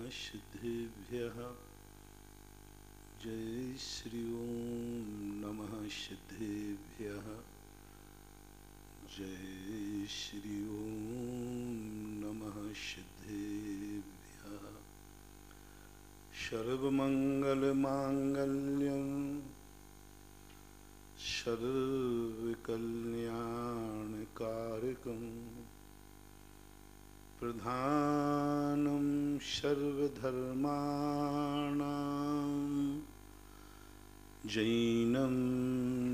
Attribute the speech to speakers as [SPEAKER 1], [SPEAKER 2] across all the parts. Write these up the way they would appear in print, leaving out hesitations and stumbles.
[SPEAKER 1] सिद्धेभ्यः। जय श्री ओम नमः सिद्धेभ्यः। जय श्री ओम नमः सिद्धेभ्यः। सर्वमंगलमांगल्यं सर्वकल्याणकारकं प्रधानं सर्वधर्माणां जैनं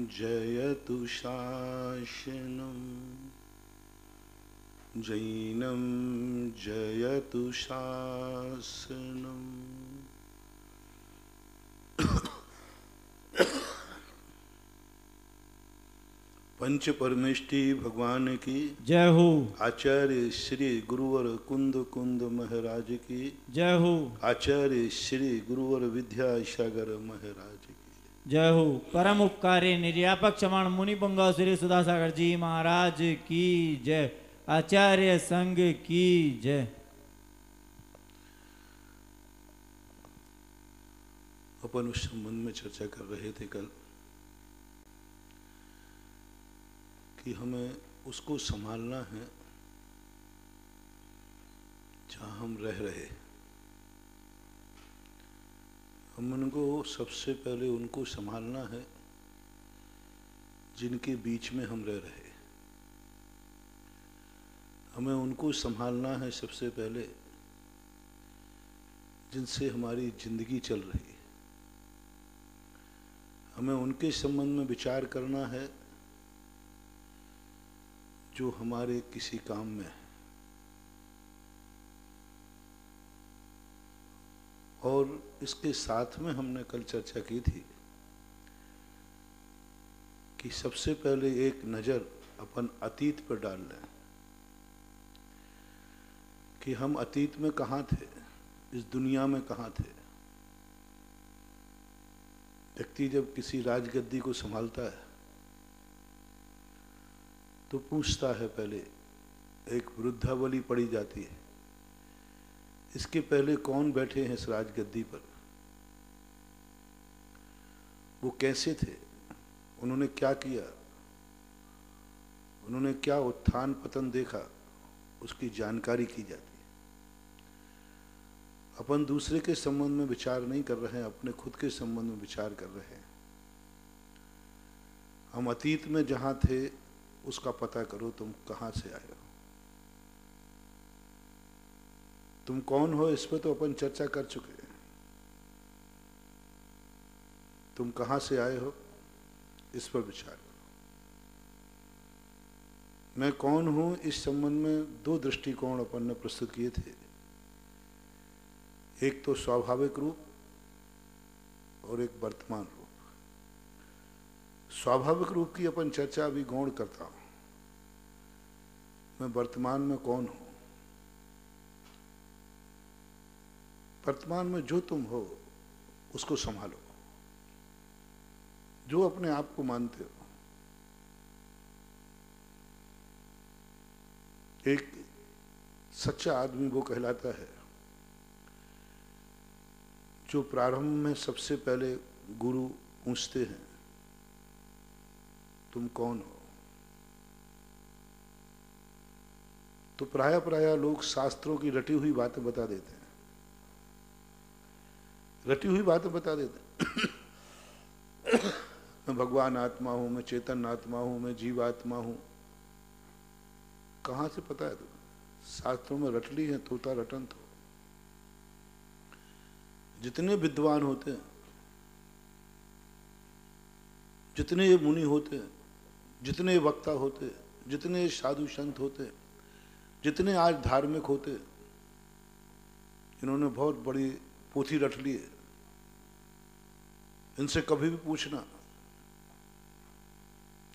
[SPEAKER 1] जयतु शासनं। जैनं जयतु शासनम्। पंच परमेष्टि भगवान की
[SPEAKER 2] जय हो।
[SPEAKER 1] आचार्य श्री गुरुवर कुंद कुंद महाराज की
[SPEAKER 2] जय हो।
[SPEAKER 1] आचार्य श्री गुरुवर विद्यासागर महाराज की
[SPEAKER 2] जय हो। परम उपकारी निर्यापक क्षमाण मुनि पुंगा श्री सुधासागर जी महाराज की जय। आचार्य संघ की जय।
[SPEAKER 1] अपन उस संबंध में चर्चा कर रहे थे कल कि हमें उसको संभालना है जहाँ हम रह रहे। हम उनको सबसे पहले उनको संभालना है जिनके बीच में हम रह रहे। हमें उनको संभालना है सबसे पहले जिनसे हमारी जिंदगी चल रही है। हमें उनके संबंध में विचार करना है जो हमारे किसी काम में है। और इसके साथ में हमने कल चर्चा की थी कि सबसे पहले एक नज़र अपन अतीत पर डाल लें कि हम अतीत में कहाँ थे, इस दुनिया में कहाँ थे। व्यक्ति जब किसी राजगद्दी को संभालता है तो पूछता है, पहले एक वृद्धावली पड़ी जाती है, इसके पहले कौन बैठे हैं इस राजगद्दी पर, वो कैसे थे, उन्होंने क्या किया, उन्होंने क्या उत्थान पतन देखा, उसकी जानकारी की जाती है। अपन दूसरे के संबंध में विचार नहीं कर रहे हैं, अपने खुद के संबंध में विचार कर रहे हैं। हम अतीत में जहाँ थे उसका पता करो, तुम कहाँ से आए हो, तुम कौन हो, इस पर तो अपन चर्चा कर चुके हैं। तुम कहाँ से आए हो इस पर विचार करो। मैं कौन हूँ इस संबंध में दो दृष्टिकोण अपन ने प्रस्तुत किए थे। एक तो स्वाभाविक रूप और एक वर्तमान रूप। स्वाभाविक रूप की अपन चर्चा अभी गौण करता हूं। मैं वर्तमान में कौन हूं। वर्तमान में जो तुम हो उसको संभालो, जो अपने आप को मानते हो। एक सच्चा आदमी वो कहलाता है जो प्रारंभ में सबसे पहले गुरु पूछते हैं, तुम कौन हो। तो प्राय लोग शास्त्रों की रटी हुई बातें बता देते हैं, रटी हुई बातें बता देते हैं। मैं भगवान आत्मा हूं, मैं चेतन आत्मा हूं, मैं जीवात्मा हूं। कहां से पता है तुम्हें? शास्त्रों में रट ली है, तोता रटन। तो जितने विद्वान होते हैं, जितने ये मुनि होते हैं, जितने वक्ता होते हैं, जितने साधु संत होते हैं, जितने आज धार्मिक होते हैं, इन्होंने बहुत बड़ी पोथी रट ली है। इनसे कभी भी पूछना,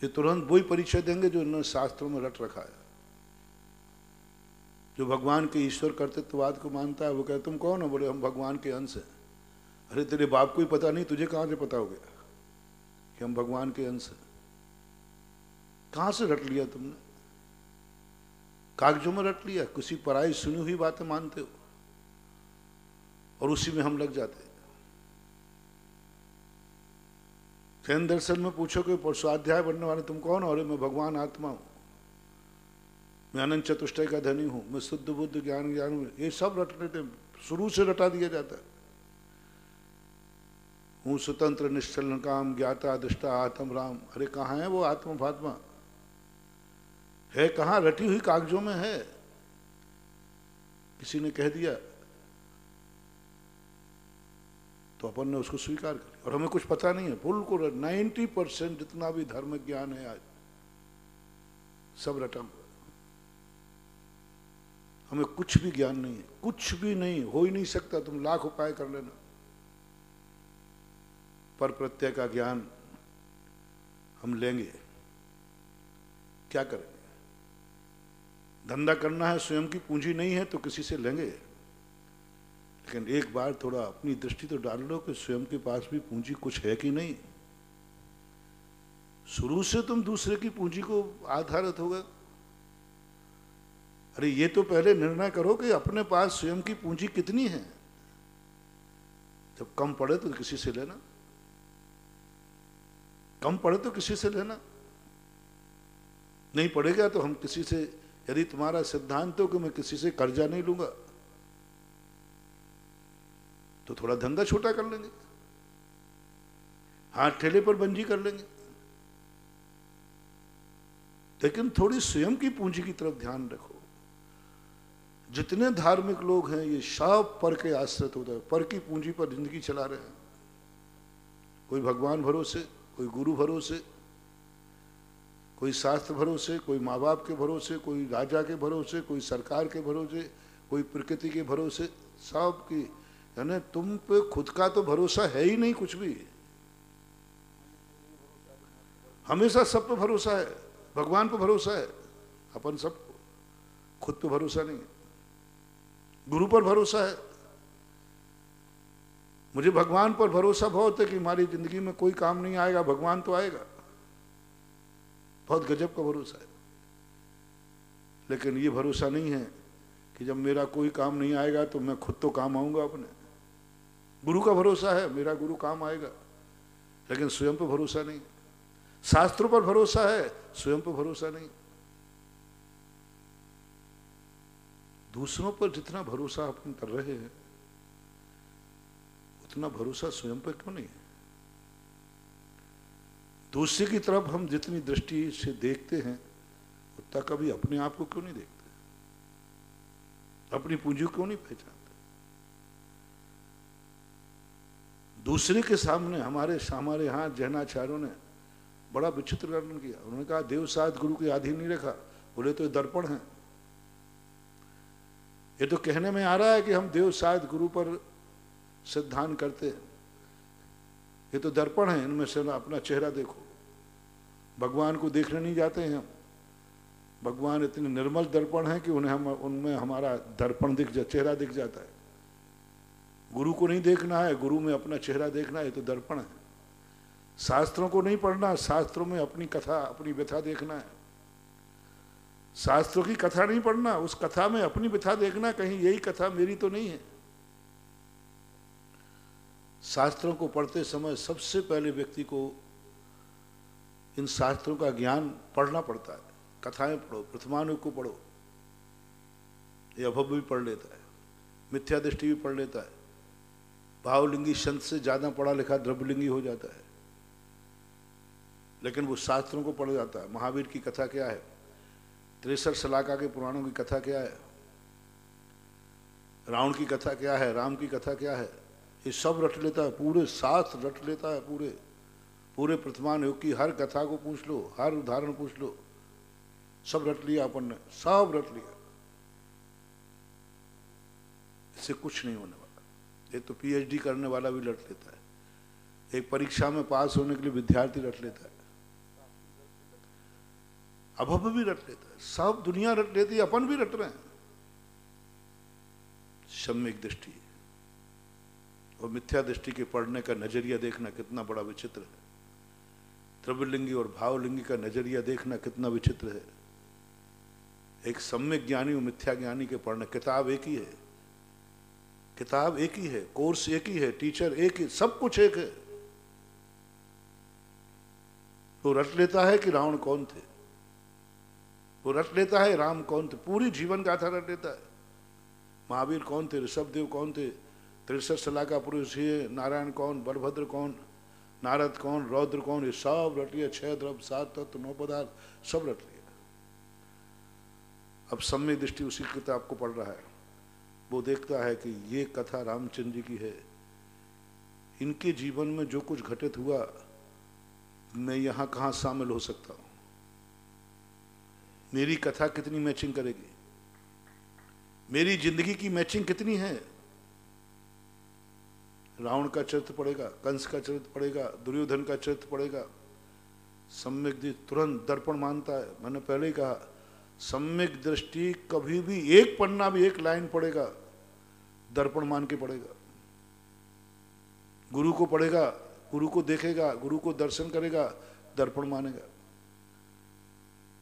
[SPEAKER 1] ये तुरंत वही परिचय देंगे जो इन्होंने शास्त्रों में रट रखा है। जो भगवान के ईश्वर कर्तृत्ववाद को मानता है वो कहते तुम कौन हो? बोले हम भगवान के अंश हैं। अरे तेरे बाप को ही पता नहीं, तुझे कहां से पता हो गया कि हम भगवान के अंश हैं? कहां से रट लिया तुमने? कागजों में रट लिया? किसी पराई सुनी हुई बातें मानते हो? और उसी में हम लग जाते हैं। जैन दर्शन में पूछो कि स्वाध्याय बनने वाले तुम कौन हो? अरे मैं भगवान आत्मा हूं, मैं अनंत चतुष्टय का धनी हूं, मैं शुद्ध बुद्ध ज्ञान ज्ञान, ये सब रट लेते, शुरू से रटा दिया जाता है। हूं स्वतंत्र निश्चल काम ज्ञाता दृष्टा आत्म राम। अरे कहाँ है वो आत्मा फात्मा? है कहाँ? रटी हुई कागजों में है, किसी ने कह दिया तो अपन ने उसको स्वीकार कर लिया, और हमें कुछ पता नहीं है। बिल्कुल 90% जितना भी धर्म ज्ञान है आज सब रटा हुआ, हमें कुछ भी ज्ञान नहीं है, कुछ भी नहीं, हो ही नहीं सकता। तुम लाख उपाय कर लेना, पर प्रत्यय का ज्ञान हम लेंगे, क्या करेंगे? धंधा करना है, स्वयं की पूंजी नहीं है तो किसी से लेंगे, लेकिन एक बार थोड़ा अपनी दृष्टि तो डाल लो कि स्वयं के पास भी पूंजी कुछ है कि नहीं। शुरू से तुम दूसरे की पूंजी को आधारित होगा। अरे ये तो पहले निर्णय करो कि अपने पास स्वयं की पूंजी कितनी है। जब कम पड़े तो किसी से लेना, कम पड़े तो किसी से लेना, नहीं पड़ेगा तो हम किसी से, यदि तुम्हारा सिद्धांत हो कि मैं किसी से कर्जा नहीं लूंगा तो थोड़ा धंधा छोटा कर लेंगे, हाथ ठेले पर बंजी कर लेंगे, लेकिन थोड़ी स्वयं की पूंजी की तरफ ध्यान रखो। जितने धार्मिक लोग हैं ये सब पर के आश्रित होते हैं, पर की पूंजी पर जिंदगी चला रहे हैं। कोई भगवान भरोसे, कोई गुरु भरोसे, कोई शास्त्र भरोसे, कोई माँ बाप के भरोसे, कोई राजा के भरोसे, कोई सरकार के भरोसे, कोई प्रकृति के भरोसे, सब की, यानी तुम पे खुद का तो भरोसा है ही नहीं कुछ भी। हमेशा सब पे भरोसा है, भगवान पे भरोसा है, अपन सब खुद पे भरोसा नहीं है। गुरु पर भरोसा है, मुझे भगवान पर भरोसा बहुत है कि हमारी जिंदगी में कोई काम नहीं आएगा, भगवान तो आएगा, बहुत गजब का भरोसा है। लेकिन ये भरोसा नहीं है कि जब मेरा कोई काम नहीं आएगा तो मैं खुद तो काम आऊंगा अपने। गुरु का भरोसा है, मेरा गुरु काम आएगा, लेकिन स्वयं पर भरोसा नहीं। शास्त्रों पर भरोसा है, स्वयं पर भरोसा नहीं। दूसरों पर जितना भरोसा अपन कर रहे हैं उतना भरोसा स्वयं पर क्यों नहीं है? दूसरे की तरफ हम जितनी दृष्टि से देखते हैं उतना कभी अपने आप को क्यों नहीं देखते? अपनी पूंजी क्यों नहीं पहचानते? दूसरे के सामने हमारे यहाँ जैनाचार्यों ने बड़ा विचित्र वर्णन किया। उन्होंने कहा देव साध गुरु के अधीन नहीं रखा। बोले तो ये दर्पण है, ये तो कहने में आ रहा है कि हम देव साध गुरु पर सिद्धांत करते हैं, ये तो दर्पण है, इनमें से अपना चेहरा देखो। भगवान को देखने नहीं जाते हैं हम, भगवान इतने निर्मल दर्पण है कि उनमें हमारा दर्पण चेहरा दिख जाता है। गुरु को नहीं देखना है, गुरु में अपना चेहरा देखना है, ये तो दर्पण है। शास्त्रों को नहीं पढ़ना, शास्त्रों में अपनी कथा, अपनी व्यथा देखना है। शास्त्रों की कथा नहीं पढ़ना, उस कथा में अपनी व्यथा देखना, कहीं यही कथा मेरी तो नहीं है। शास्त्रों को पढ़ते समय सबसे पहले व्यक्ति को इन शास्त्रों का ज्ञान पढ़ना पड़ता है। कथाएं पढ़ो, प्रथमानुग को पढ़ो, ये अभव भी पढ़ लेता है, मिथ्या दृष्टि भी पढ़ लेता है। भावलिंगी संत से ज्यादा पढ़ा लिखा द्रव्यलिंगी हो जाता है, लेकिन वो शास्त्रों को पढ़ जाता है। महावीर की कथा क्या है, 63 शलाका के पुराणों की कथा क्या है, रावण की कथा क्या है, राम की कथा क्या है, ये सब रट लेता है। पूरे शास्त्र रट लेता है, पूरे प्रथमान युग की हर कथा को पूछ लो, हर उदाहरण पूछ लो, सब रट लिया अपन ने, सब रट लिया। इससे कुछ नहीं होने वाला। ये तो पीएचडी करने वाला भी रट लेता है, एक परीक्षा में पास होने के लिए विद्यार्थी रट लेता है, अभव भी रट लेता है, सब दुनिया रट लेती है, अपन भी रट रहे हैं। सम्यक दृष्टि और मिथ्या दृष्टि के पढ़ने का नजरिया देखना कितना बड़ा विचित्र है। द्रव्यलिंगी और भावलिंगी का नजरिया देखना कितना विचित्र है। एक सम्यक ज्ञानी और मिथ्या ज्ञानी के पढ़ने, किताब एक ही है, किताब एक ही है, कोर्स एक ही है, टीचर एक ही, सब कुछ एक है। वो रट लेता है कि रावण कौन थे, वो रट लेता है राम कौन थे, पूरी जीवन गाथा रट लेता है। महावीर कौन थे, ऋषभदेव कौन थे, 63 सलाह का पुरुष ये, नारायण कौन, बलभद्र कौन, नारद कौन, रौद्र कौन, ये सब रट लिया। 6 द्रव्य, 7 तत्व, 9 पदार्थ सब रट लिया। अब सम्यक दृष्टि उसी किताब को पढ़ रहा है, वो देखता है कि ये कथा रामचंद्र जी की है, इनके जीवन में जो कुछ घटित हुआ मैं यहां कहां शामिल हो सकता हूं, मेरी कथा कितनी मैचिंग करेगी, मेरी जिंदगी की मैचिंग कितनी है। रावण का चरित्र पड़ेगा, कंस का चरित्र पड़ेगा, दुर्योधन का चरित्र पड़ेगा। सम्यक दृष्टि तुरंत दर्पण मानता है। मैंने पहले ही कहा, सम्यक दृष्टि कभी भी एक पन्ना भी, एक लाइन पड़ेगा, दर्पण मान के पड़ेगा। गुरु को पढ़ेगा, गुरु को देखेगा, गुरु को दर्शन करेगा, दर्पण मानेगा।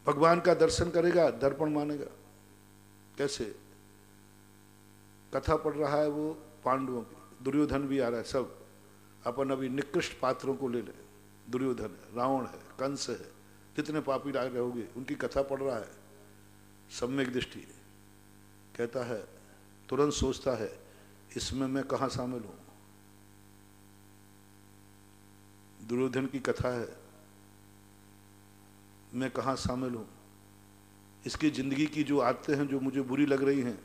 [SPEAKER 1] भगवान का दर्शन करेगा, दर्पण मानेगा। कैसे? कथा पढ़ रहा है वो पांडवों की, दुर्योधन भी आ रहा है, सब अपन अभी निकृष्ट पात्रों को ले ले। दुर्योधन है, रावण है, कंस है, कितने पापी राग रहोगे, उनकी कथा पढ़ रहा है। सम्यक दृष्टि कहता है, तुरंत सोचता है इसमें मैं कहां शामिल हूं। दुर्योधन की कथा है, मैं कहां शामिल हूं। इसकी जिंदगी की जो आदतें हैं जो मुझे बुरी लग रही हैं,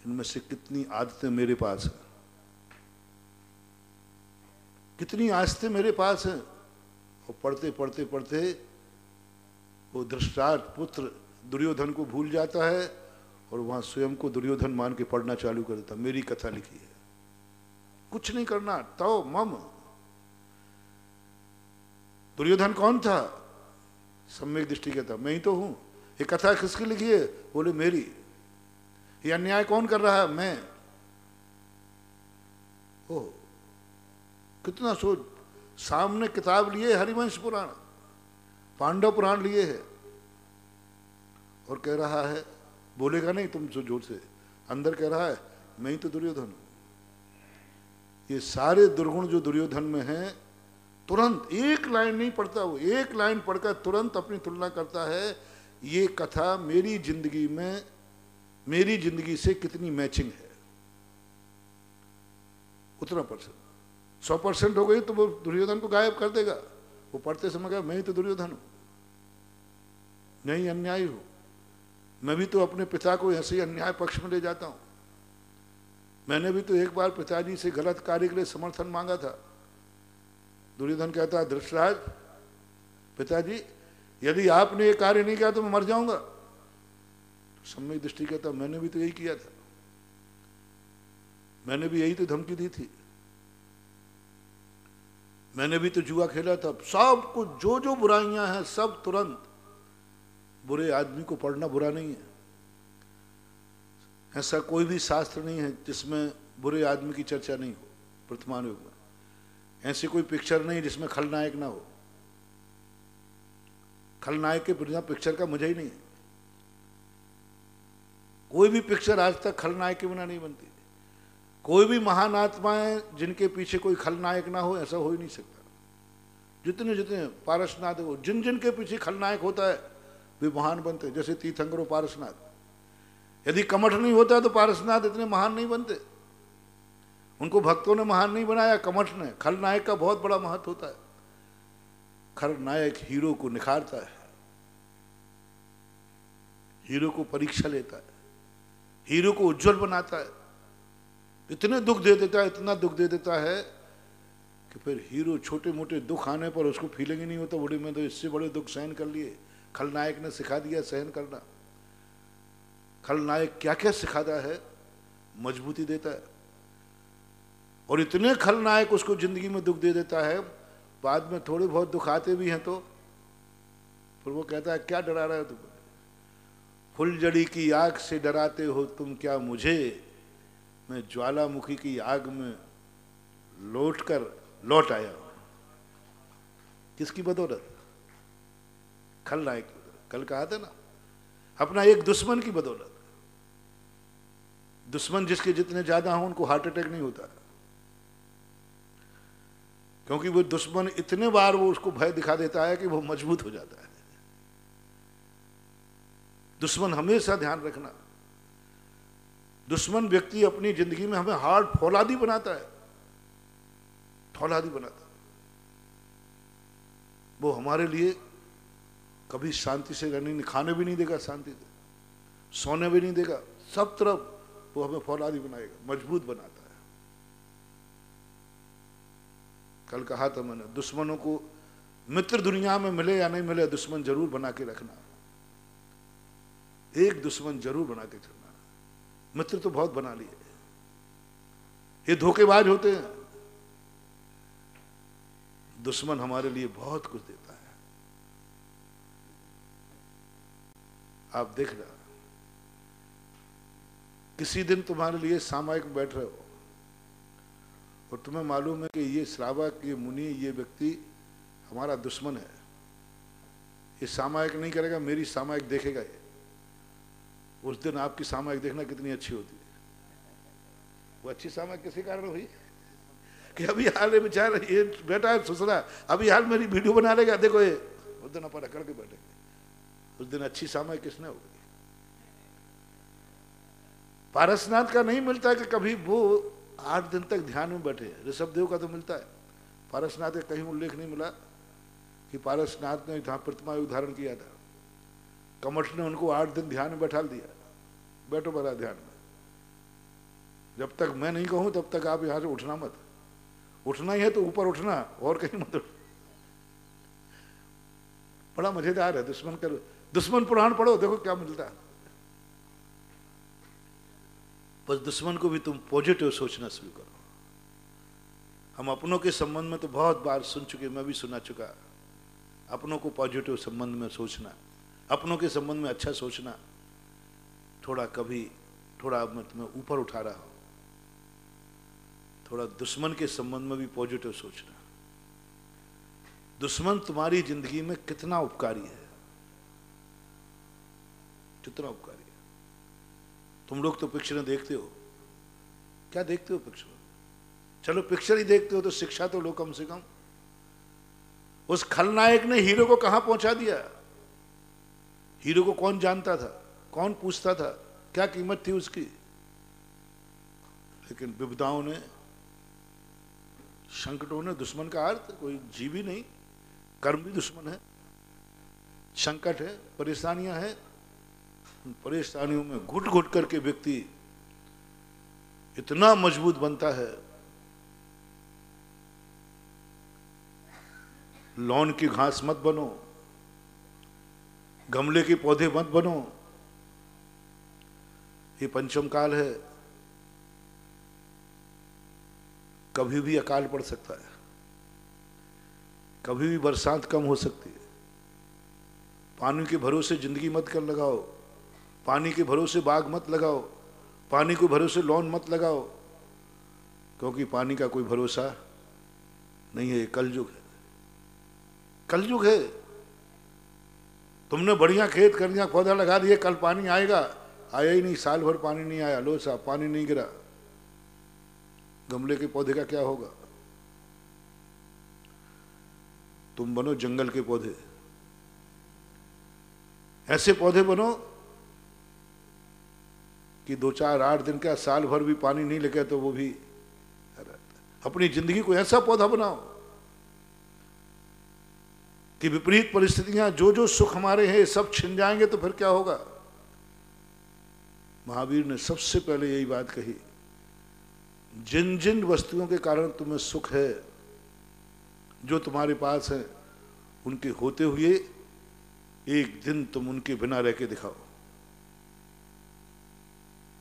[SPEAKER 1] इनमें से कितनी आदतें मेरे पास हैं, कितनी आदतें मेरे पास हैं। और पढ़ते पढ़ते पढ़ते वो धृतराष्ट्र पुत्र दुर्योधन को भूल जाता है और वहां स्वयं को दुर्योधन मान के पढ़ना चालू कर देता। मेरी कथा लिखी है, कुछ नहीं करना, तो मम। दुर्योधन कौन था? सम्यक दृष्टि कहता मैं ही तो हूं। ये कथा किसकी लिखी है? बोले मेरी। ये अन्याय कौन कर रहा है? मैं। ओ कितना सोच। सामने किताब लिए हरिवंश पुराण, पांडव पुराण लिए है, और कह रहा है, बोलेगा नहीं तुम जोर से, अंदर कह रहा है मैं ही तो दुर्योधन हूं। ये सारे दुर्गुण जो दुर्योधन में हैं, तुरंत एक लाइन नहीं पढ़ता, वो एक लाइन पढ़कर तुरंत अपनी तुलना करता है। ये कथा मेरी जिंदगी में, मेरी जिंदगी से कितनी मैचिंग है, उतना परसेंट। 100% हो गई तो वो दुर्योधन को गायब कर देगा। वो पढ़ते समय कहा मैं ही तो दुर्योधन हूं, नहीं अन्यायी हूं, मैं भी तो अपने पिता को ऐसे ही अन्याय पक्ष में ले जाता हूं। मैंने भी तो एक बार पिताजी से गलत कार्य के लिए समर्थन मांगा था। दुर्योधन कहता है धृतराष्ट्र, पिताजी यदि आपने ये कार्य नहीं किया तो मैं मर जाऊंगा। तो सम्यक दृष्टि कहता मैंने भी तो यही किया था, मैंने भी यही तो धमकी दी थी, मैंने भी तो जुआ खेला था। सब कुछ जो जो बुराइयां हैं सब तुरंत। बुरे आदमी को पढ़ना बुरा नहीं है, ऐसा कोई भी शास्त्र नहीं है जिसमें बुरे आदमी की चर्चा नहीं हो। वर्तमान युग में ऐसी कोई पिक्चर नहीं जिसमें खलनायक ना हो। खलनायक के बिना पिक्चर का मजा ही नहीं है। कोई भी पिक्चर आज तक खलनायक के बिना नहीं बनती। कोई भी महान आत्माएं जिनके पीछे कोई खलनायक ना हो, ऐसा हो ही नहीं सकता। जितने जितने पारसनाथ हो, जिन जिन के पीछे खलनायक होता है वे महान बनते। जैसे तीर्थंकर पारसनाथ, यदि कमठ नहीं होता तो पारसनाथ इतने महान नहीं बनते। उनको भक्तों ने महान नहीं बनाया, कमठ ने। खलनायक का बहुत बड़ा महत्व होता है। खलनायक हीरो को निखारता है, हीरो को परीक्षा लेता है, हीरो को उज्जवल बनाता है। इतने दुख दे देता है, इतना दुख दे देता है कि फिर हीरो छोटे मोटे दुख आने पर उसको फीलिंग ही नहीं होता, बोले मैं तो इससे बड़े दुख सहन कर लिए। खलनायक ने सिखा दिया सहन करना। खलनायक क्या क्या सिखाता है, मजबूती देता है। और इतने खलनायक उसको जिंदगी में दुख दे देता है, बाद में थोड़े बहुत दुख आते भी हैं तो फिर वो कहता है क्या डरा रहा है तुम? फुलझड़ी की आग से डराते हो तुम क्या मुझे, मैं ज्वालामुखी की आग में लौट आया हूं। किसकी बदौलत? खलनायक की बदौलत। कल कहा था ना, अपना एक दुश्मन की बदौलत। दुश्मन जिसके जितने ज्यादा हों उनको हार्ट अटैक नहीं होता, क्योंकि वो दुश्मन इतने बार वो उसको भय दिखा देता है कि वो मजबूत हो जाता है। दुश्मन हमेशा ध्यान रखना, दुश्मन व्यक्ति अपनी जिंदगी में हमें हार्ट फौलादी बनाता है, फौलादी बनाता है। वो हमारे लिए कभी शांति से रहने नहीं, खाने भी नहीं देगा शांति से, सोने भी नहीं देगा, सब तरफ वो हमें फौलादी बनाएगा, मजबूत बनाता है। कल कहा था मैंने, दुश्मनों को मित्र दुनिया में मिले या नहीं मिले, दुश्मन जरूर बना के रखना, एक दुश्मन जरूर बना के चलना। मित्र तो बहुत बना लिए, ये धोखेबाज होते हैं, दुश्मन हमारे लिए बहुत कुछ देता है। आप देखना, किसी दिन तुम्हारे लिए सामायिक बैठ रहे हो और तुम्हें मालूम है कि ये श्रावक, ये मुनि, ये व्यक्ति हमारा दुश्मन है, ये सामायिक नहीं करेगा, मेरी सामायिक देखेगा ये। उस दिन आपकी सामायिक देखना कितनी अच्छी होती है। वो अच्छी सामायिक किसी कारण हुई कि अभी हाल में बेचारा ये बेटा है ससुरा, अभी हाल मेरी वीडियो बना लेगा, देखो ये, उस दिन अपन अकड़ के बैठेंगे। उस दिन अच्छी सामायिक किसने होगी? पारसनाथ का नहीं मिलता कि कभी वो 8 दिन तक ध्यान में बैठे, ऋषभदेव का तो मिलता है। पारसनाथ का कहीं उल्लेख नहीं मिला कि पारसनाथ ने जहां प्रतिमा उदाहरण किया था, कमठ ने उनको 8 दिन ध्यान में बैठा दिया, बैठो बड़ा ध्यान में, जब तक मैं नहीं कहूं तब तक आप यहां से उठना मत, उठना ही है तो ऊपर उठना और कहीं मत उठना। बड़ा मजेदार है दुश्मन पुराण पढ़ो, देखो क्या मिलता है। बस दुश्मन को भी तुम पॉजिटिव सोचना शुरू करो। हम अपनों के संबंध में तो बहुत बार सुन चुके, मैं भी सुना चुका, अपनों को पॉजिटिव संबंध में सोचना, अपनों के संबंध में अच्छा सोचना। थोड़ा मैं तुम्हें ऊपर उठा रहा हूं, थोड़ा दुश्मन के संबंध में भी पॉजिटिव सोचना। दुश्मन तुम्हारी जिंदगी में कितना उपकारी है, कितना उपकारी है। तुम लोग तो पिक्चरें देखते हो, क्या देखते हो पिक्चर? चलो पिक्चर ही देखते हो तो शिक्षा तो लो कम से कम। उस खलनायक ने हीरो को कहां पहुंचा दिया? हीरो को कौन जानता था, कौन पूछता था, क्या कीमत थी उसकी? लेकिन विपदाओं ने, संकटों ने, दुश्मन का अर्थ कोई जीव ही नहीं, कर्म भी दुश्मन है। संकट है, परेशानियां हैं, उन परेशानियों में घुट घुट करके व्यक्ति इतना मजबूत बनता है। लॉन की घास मत बनो, गमले के पौधे मत बनो। ये पंचम काल है, कभी भी अकाल पड़ सकता है, कभी भी बरसात कम हो सकती है। पानी के भरोसे जिंदगी मत कर लगाओ, पानी के भरोसे बाग मत लगाओ, पानी के भरोसे लॉन मत लगाओ, क्योंकि पानी का कोई भरोसा नहीं है। ये कलयुग है, कलयुग है। तुमने बढ़िया खेत कर दिया, पौधा लगा दिए, कल पानी आएगा, आया ही नहीं, साल भर पानी नहीं आया, लो साहब पानी नहीं गिरा, गमले के पौधे का क्या होगा? तुम बनो जंगल के पौधे, ऐसे पौधे बनो कि 2-4-8 दिन का, साल भर भी पानी नहीं लगे तो वो भी अपनी जिंदगी को ऐसा पौधा बनाओ कि विपरीत परिस्थितियां, जो सुख हमारे हैं सब छिन जाएंगे तो फिर क्या होगा? महावीर ने सबसे पहले यही बात कही, जिन जिन वस्तुओं के कारण तुम्हें सुख है, जो तुम्हारे पास है, उनके होते हुए एक दिन तुम उनके बिना रह के दिखाओ।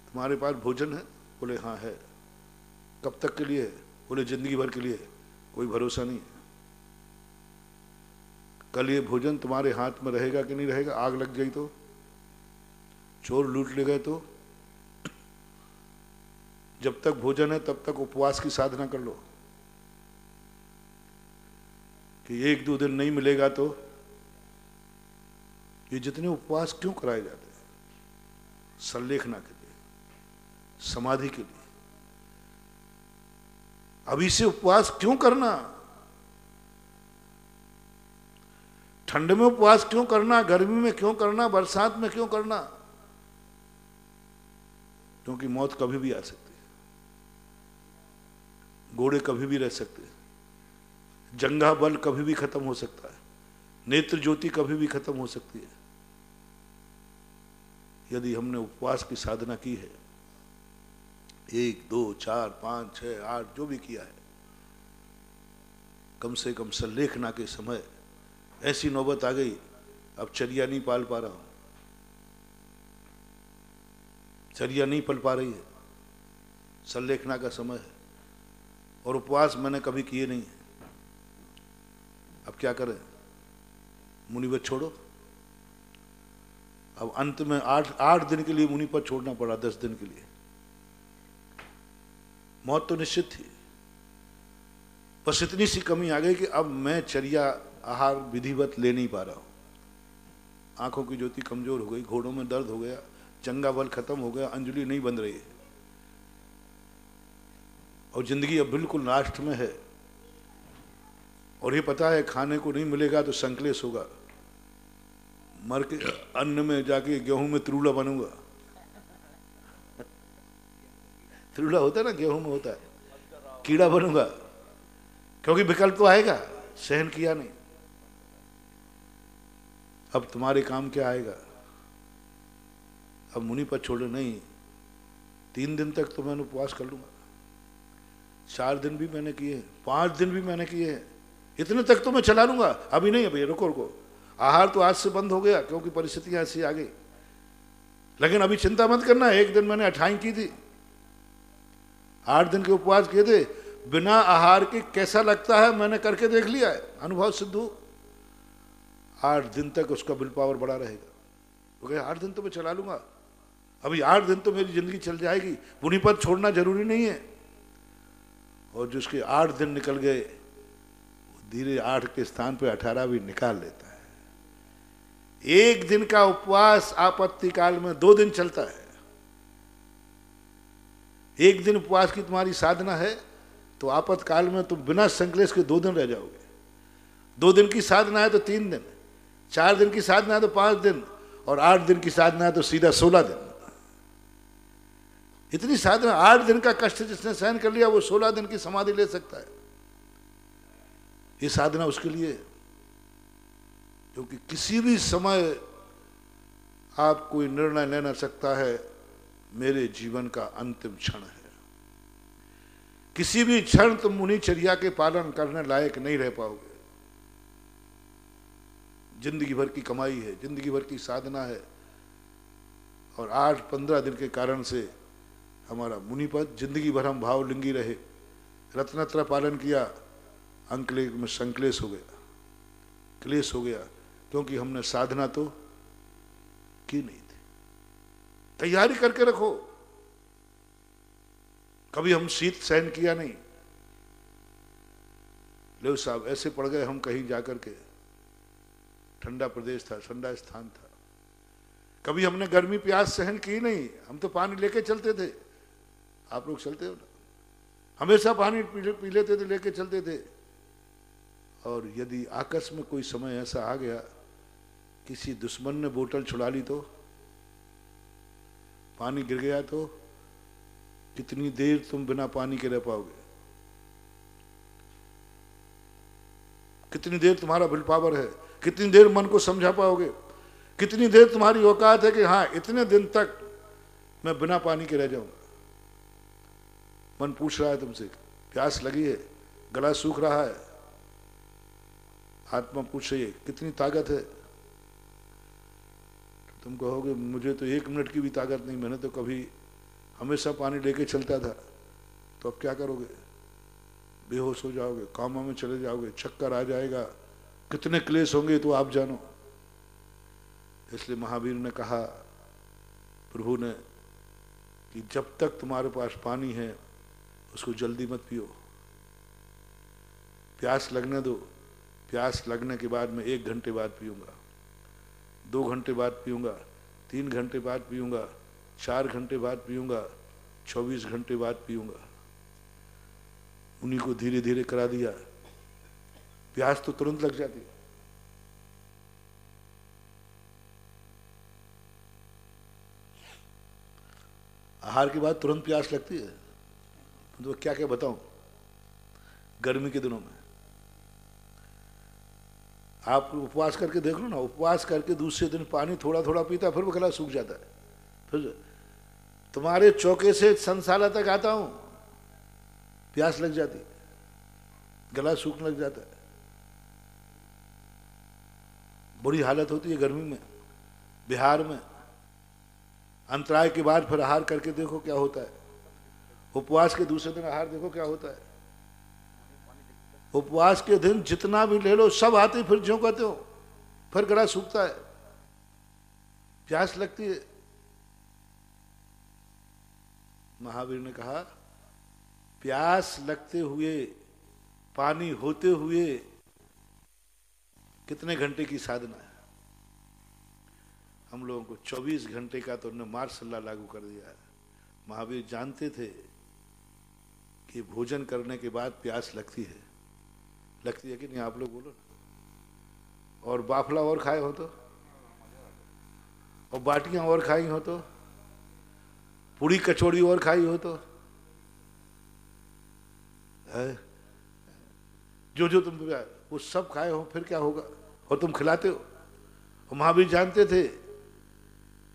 [SPEAKER 1] तुम्हारे पास भोजन है? बोले हाँ है। कब तक के लिए है? बोले जिंदगी भर के लिए। कोई भरोसा नहीं। कल ये भोजन तुम्हारे हाथ में रहेगा कि नहीं रहेगा? आग लग गई तो, चोर लूट ले गए तो? जब तक भोजन है तब तक उपवास की साधना कर लो कि 1-2 दिन नहीं मिलेगा तो। ये जितने उपवास क्यों कराए जाते हैं? संलेखना के लिए, समाधि के लिए। अभी से उपवास क्यों करना? ठंड में उपवास क्यों करना? गर्मी में क्यों करना? बरसात में क्यों करना? क्योंकि मौत कभी भी आ सकती है, घोड़े कभी भी रह सकते हैं, जंगा बल कभी भी खत्म हो सकता है, नेत्र ज्योति कभी भी खत्म हो सकती है। यदि हमने उपवास की साधना की है, 1, 2, 4, 5, 6, 8 जो भी किया है, कम से कम सल्लेखना के समय ऐसी नौबत आ गई, अब चर्या नहीं पाल पा रहा हूं, चर्या नहीं पल पा रही है, सल्लेखना का समय है और उपवास मैंने कभी किए नहीं है, अब क्या करें? मुनिपद छोड़ो। अब अंत में 8 दिन के लिए मुनिपद छोड़ना पड़ा, 10 दिन के लिए। मौत तो निश्चित थी, बस इतनी सी कमी आ गई कि अब मैं चर्या आहार विधिवत ले नहीं पा रहा हूं। आंखों की ज्योति कमजोर हो गई, घोड़ों में दर्द हो गया, चंगा बल खत्म हो गया, अंजलि नहीं बन रही है और जिंदगी अब बिल्कुल लास्ट में है। और ये पता है खाने को नहीं मिलेगा तो संकलेश होगा, मर के अन्न में जाके गेहूं में त्रुला बनूंगा। त्रुला होता है ना, गेहूं में होता है, कीड़ा बनूंगा, क्योंकि विकल्प तो आएगा, सहन किया नहीं। अब तुम्हारे काम क्या आएगा? अब मुनिपद छोड़े नहीं, 3 दिन तक तो मैंने उपवास कर लूंगा, 4 दिन भी मैंने किए, 5 दिन भी मैंने किए हैं, इतने तक तो मैं चला लूंगा। अभी नहीं है भैया, रुको रुको, आहार तो आज से बंद हो गया क्योंकि परिस्थितियां ऐसी आ गई, लेकिन अभी चिंता मत करना। 1 दिन मैंने अठाई की थी, 8 दिन के उपवास किए थे, बिना आहार के कैसा लगता है मैंने करके देख लिया है, अनुभव सिद्ध हो। 8 दिन तक उसका विल पावर बड़ा रहेगा, तो कहे 8 दिन तो मैं चला लूंगा, अभी 8 दिन तो मेरी जिंदगी चल जाएगी, मुनिपद छोड़ना जरूरी नहीं है। और जिसके 8 दिन निकल गए, धीरे 8 के स्थान पे 18 भी निकाल लेता है। 1 दिन का उपवास आपत्ति काल में 2 दिन चलता है। 1 दिन उपवास की तुम्हारी साधना है तो आपातकाल में तुम बिना संकलेश के 2 दिन रह जाओगे। 2 दिन की साधना है तो 3 दिन, 4 दिन की साधना है तो 5 दिन, और 8 दिन की साधना है तो सीधा 16 दिन। इतनी साधना, 8 दिन का कष्ट जिसने सहन कर लिया वो 16 दिन की समाधि ले सकता है। ये साधना उसके लिए, क्योंकि किसी भी समय आप कोई निर्णय ले ना सकता है, मेरे जीवन का अंतिम क्षण है। किसी भी क्षण तुम मुनिचर्या के पालन करने लायक नहीं रह पाओगे। जिंदगी भर की कमाई है, जिंदगी भर की साधना है, और 8-15 दिन के कारण से हमारा मुनिपद, जिंदगी भर हम भावलिंगी रहे, रत्नत्र पालन किया, अंकलेश में संकलेश हो गया, क्लेश हो गया, क्योंकि हमने साधना तो की नहीं थी। तैयारी करके रखो। कभी हम शीत सहन किया नहीं, लो साहब ऐसे पड़ गए हम कहीं जाकर के, ठंडा प्रदेश था, ठंडा स्थान था। कभी हमने गर्मी प्यास सहन की नहीं, हम तो पानी लेके चलते थे, आप लोग चलते हो ना, हमेशा पानी पी लेते थे, लेके चलते थे। और यदि आकस्मिक में कोई समय ऐसा आ गया, किसी दुश्मन ने बोतल छुड़ा ली तो, पानी गिर गया तो कितनी देर तुम बिना पानी के रह पाओगे? कितनी देर तुम्हारा विल पावर है? कितनी देर मन को समझा पाओगे? कितनी देर तुम्हारी औकात है कि हाँ इतने दिन तक मैं बिना पानी के रह जाऊंगा? मन पूछ रहा है तुमसे, प्यास लगी है, गला सूख रहा है, आत्मा पूछ रही है कितनी ताकत है? तुम कहोगे मुझे तो 1 मिनट की भी ताकत नहीं, मैंने तो कभी हमेशा पानी लेके चलता था। तो अब क्या करोगे? बेहोश हो जाओगे, कामा में चले जाओगे, चक्कर आ जाएगा, कितने क्लेश होंगे तो आप जानो। इसलिए महावीर ने कहा, प्रभु ने, कि जब तक तुम्हारे पास पानी है उसको जल्दी मत पियो, प्यास लगने दो। प्यास लगने के बाद मैं 1 घंटे बाद पीऊंगा, 2 घंटे बाद पीऊंगा, 3 घंटे बाद पीऊंगा, 4 घंटे बाद पीऊंगा, 24 घंटे बाद पीऊंगा। उन्हीं को धीरे धीरे करा दिया। प्यास तो तुरंत लग जाती है। आहार के बाद तुरंत प्यास लगती है। तो क्या क्या बताऊं। गर्मी के दिनों में आप उपवास करके देख लो ना, उपवास करके दूसरे दिन पानी थोड़ा थोड़ा पीता, फिर वो गला सूख जाता है। फिर तुम्हारे चौके से संसाला तक आता हूं, प्यास लग जाती, गला सूखने लग जाता है। बुरी हालत होती है गर्मी में। बिहार में अंतराय के बाद फिर आहार करके देखो क्या होता है। उपवास के दूसरे दिन आहार देखो क्या होता है। उपवास के दिन जितना भी ले लो सब आते फिर ज्यों कहते हो, फिर गला सूखता है, प्यास लगती है। महावीर ने कहा प्यास लगते हुए, पानी होते हुए कितने घंटे की साधना है। हम लोगों को 24 घंटे का तो उन्होंने मार्शल लागू कर दिया है। महावीर जानते थे कि भोजन करने के बाद प्यास लगती है। लगती है कि नहीं, आप लोग बोलो ना। और बाफला और खाए हो तो, और बाटियां और खाई हो तो, पूरी कचौड़ी और खाई हो तो, है? जो जो तुम वो सब खाए हो, फिर क्या होगा। और तुम खिलाते हो। और महावीर जानते थे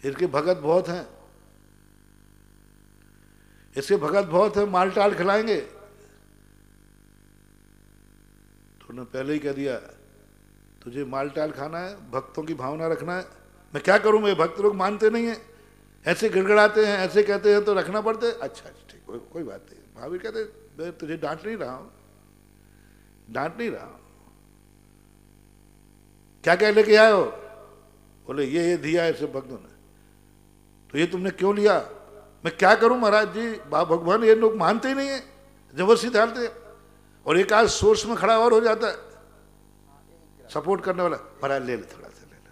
[SPEAKER 1] इनके भगत बहुत हैं, इसके भगत बहुत हैं, माल टाल खिलाएंगे। तो उन्होंने पहले ही कह दिया तुझे माल टाल खाना है, भक्तों की भावना रखना है। मैं क्या करूं, मेरे भक्त लोग मानते नहीं है, ऐसे गिड़गड़ाते हैं, ऐसे कहते हैं तो रखना पड़ते। अच्छा ठीक, कोई बात नहीं। महावीर कहते मैं तुझे डांट नहीं रहा हूं, डांट नहीं रहा हूं। क्या क्या लेके आए हो। बोले ये दिया है सब भक्तों ने। तो ये तुमने क्यों लिया। मैं क्या करूं महाराज जी, भगवान ये लोग मानते ही नहीं है, जबरदस्ती डालते। और एक आध सोर्स में खड़ा और हो जाता है सपोर्ट करने वाला, महाराज ले ले थोड़ा सा ले ले।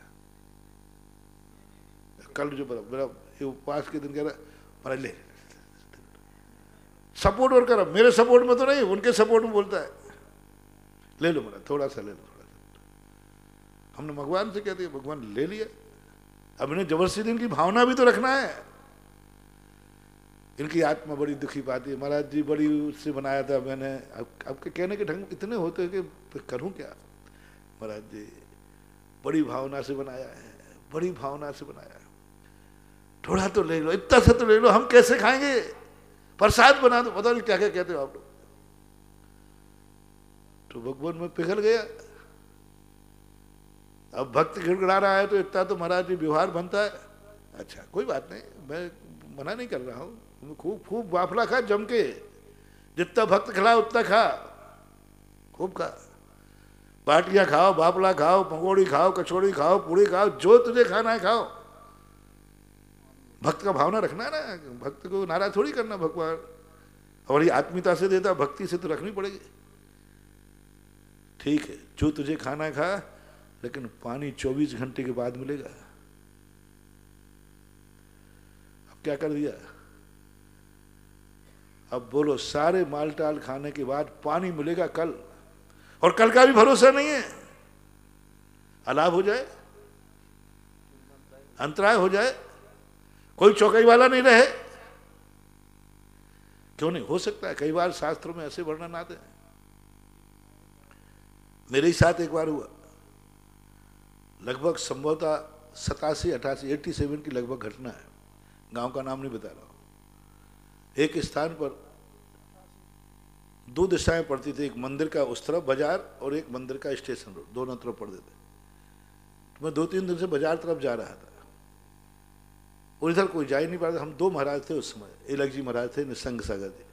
[SPEAKER 1] कल जो मेरा उपवास के दिन कह रहा महाराज ले सपोर्ट और करा, मेरे सपोर्ट में तो नहीं, उनके सपोर्ट में बोलता है ले लो महाराज थोड़ा सा ले लो, थोड़ा सा। हमने भगवान से कह दिया, भगवान ले लिया। अब इन्हें जबरदस्ती इनकी भावना भी तो रखना है। इनकी आत्मा बड़ी दुखी पाती है। महाराज जी बड़ी उससे बनाया था मैंने, आपके कहने के ढंग इतने होते हैं कि करूं क्या। महाराज जी बड़ी भावना से बनाया है, बड़ी भावना से बनाया है, थोड़ा तो ले लो, इतना सा तो ले लो, हम कैसे खाएंगे, प्रसाद बना दो। पता नहीं क्या क्या कहते हो आप लोग। तो भगवान में पिघल गया। अब भक्त गिड़गड़ा रहा है तो इतना तो महाराज जी व्यवहार बनता है। अच्छा कोई बात नहीं, मैं मना नहीं कर रहा हूं, खूब खूब बाफला खा जम के, जितना भक्त खिला उतना खा, खूब खा। बाटियां खाओ, बाफला खाओ, पंगोड़ी खाओ, कचौड़ी खाओ, पूड़ी खाओ, जो तुझे खाना है खाओ। भक्त का भावना रखना है ना, भक्त को नाराज थोड़ी करना भगवान। और ये आत्मीयता से देता, भक्ति से तो रखनी पड़ेगी। ठीक है जो तुझे खाना है खा, लेकिन पानी 24 घंटे के बाद मिलेगा। अब क्या कर दिया। अब बोलो सारे मालटाल खाने के बाद पानी मिलेगा कल, और कल का भी भरोसा नहीं है। अलाभ हो जाए, अंतराय हो जाए, कोई चौकई वाला नहीं रहे। क्यों नहीं हो सकता है। कई बार शास्त्रों में ऐसे वर्णन आते हैं। मेरे ही साथ एक बार हुआ, लगभग संभवतः 87, 88, 87 की लगभग घटना है। गांव का नाम नहीं बता रहा हूं। एक स्थान पर 2 दिशाएं पड़ती थी, एक मंदिर का उस तरफ बाजार और एक मंदिर का स्टेशन रोड, दोनों तरफ पड़ते थे। तो मैं 2-3 दिन से बाजार तरफ जा रहा था और इधर कोई जा ही नहीं पा रहा। हम 2 महाराज थे उस समय, एलक जी महाराज थे, निसंग सागर जी,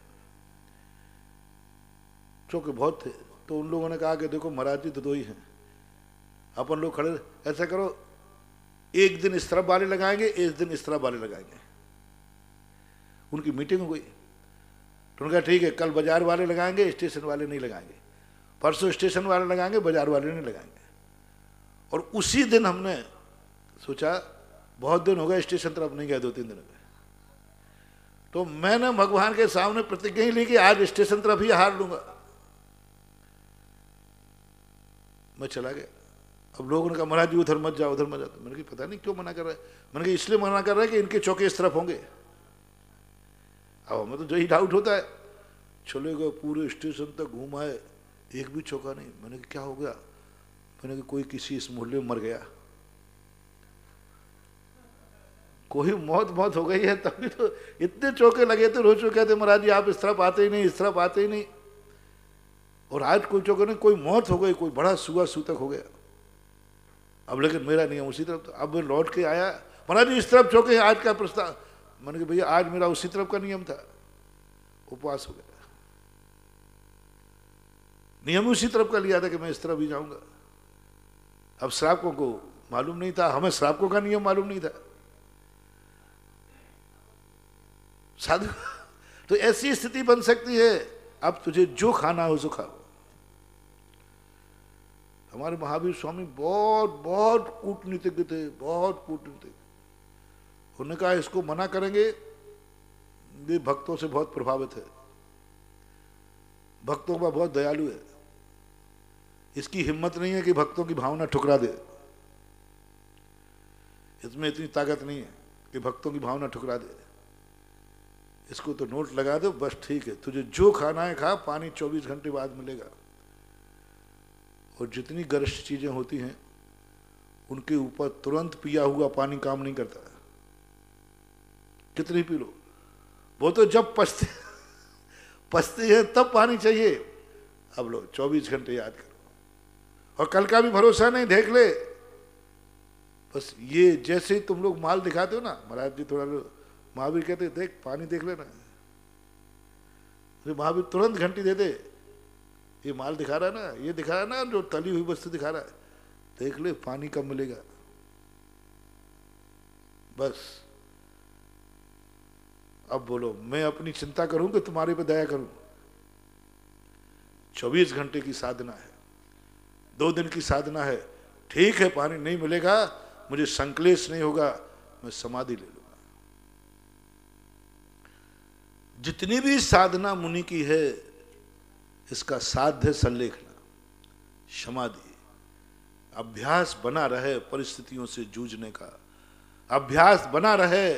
[SPEAKER 1] चौके बहुत थे। तो उन लोगों ने कहा कि देखो महाराज जी तो 2 ही हैं, अपन लोग खड़े, ऐसा करो एक दिन इस तरफ वाले लगाएंगे, एक दिन इस तरफ वाले लगाएंगे। उनकी मीटिंग हो गई। तो उन्होंने कहा ठीक है, कल बाजार वाले लगाएंगे, स्टेशन वाले नहीं लगाएंगे, परसों स्टेशन वाले लगाएंगे, बाजार वाले नहीं लगाएंगे। और उसी दिन हमने सोचा, बहुत दिन हो गए स्टेशन तरफ नहीं गए, 2-3 दिन हो गए। तो मैंने भगवान के सामने प्रतिज्ञा ही ली कि आज स्टेशन तरफ ही हार लूंगा। मैं चला गया। अब लोगों ने कहा महाराज जी उधर मत जाओ, उधर मत जाओ। मैंने कहा पता नहीं क्यों मना कर रहा है। मैंने कहा इसलिए मना कर रहा है कि इनके चौके इस तरफ होंगे। अब हमें तो जो ही डाउट होता है। चले गए, पूरे स्टेशन तक घूम आए, एक भी चौका नहीं। मैंने कहा क्या हो गया? मैंने कहा कोई किसी इस मोहल्ले में मर गया, कोई मौत हो गई है। तभी तो इतने चौके लगे थे, रोज कहते महाराज जी आप इस तरफ आते ही नहीं, इस तरफ आते ही नहीं। और आज कोई चौके नहीं, कोई मौत हो गई, कोई बड़ा सुआ सूतक हो गया। अब लेकिन मेरा नियम उसी तरफ। अब मैं लौट के आया, महाराज जी इस तरफ चौके आज का प्रस्ताव। मैंने कहा भैया आज मेरा उसी तरफ का नियम था, उपवास हो गया। नियम उसी तरफ का लिया था कि मैं इस तरफ ही जाऊंगा। अब श्रावकों को मालूम नहीं था, हमें श्रावकों का नियम मालूम नहीं था। साधु तो ऐसी स्थिति बन सकती है, अब तुझे जो खाना हो सो खाओ। हमारे महावीर स्वामी बहुत बहुत कूटनीतिज्ञ थे, बहुत कूटनीतिज्ञ। उन्होंने कहा इसको मना करेंगे, ये भक्तों से बहुत प्रभावित है, भक्तों का बहुत दयालु है, इसकी हिम्मत नहीं है कि भक्तों की भावना ठुकरा दे, इसमें इतनी ताकत नहीं है कि भक्तों की भावना ठुकरा दे। इसको तो नोट लगा दो बस, ठीक है, तुझे जो खाना है खा, पानी 24 घंटे बाद मिलेगा। और जितनी गरिष्ठ चीजें होती हैं उनके ऊपर तुरंत पिया हुआ पानी काम नहीं करता है, कितनी पी लो। वो तो जब पछती है तब पानी चाहिए। अब लो 24 घंटे याद करो, और कल का भी भरोसा नहीं, देख ले। बस ये जैसे ही तुम लोग माल दिखाते हो ना, महाराज जी थोड़ा महावीर कहते देख पानी देख लेना, महावीर तुरंत घंटी दे दे, ये माल दिखा रहा है ना, ये दिखा रहा है ना, जो तली हुई वस्तु दिखा रहा है, देख ले पानी कब मिलेगा। बस अब बोलो मैं अपनी चिंता करूं कि तुम्हारे पे दया करूं। 24 घंटे की साधना है, 2 दिन की साधना है, ठीक है पानी नहीं मिलेगा, मुझे संक्लेश नहीं होगा, मैं समाधि ले लूंगा। जितनी भी साधना मुनि की है इसका साध्य संलेखना, समाधि। अभ्यास बना रहे परिस्थितियों से जूझने का, अभ्यास बना रहे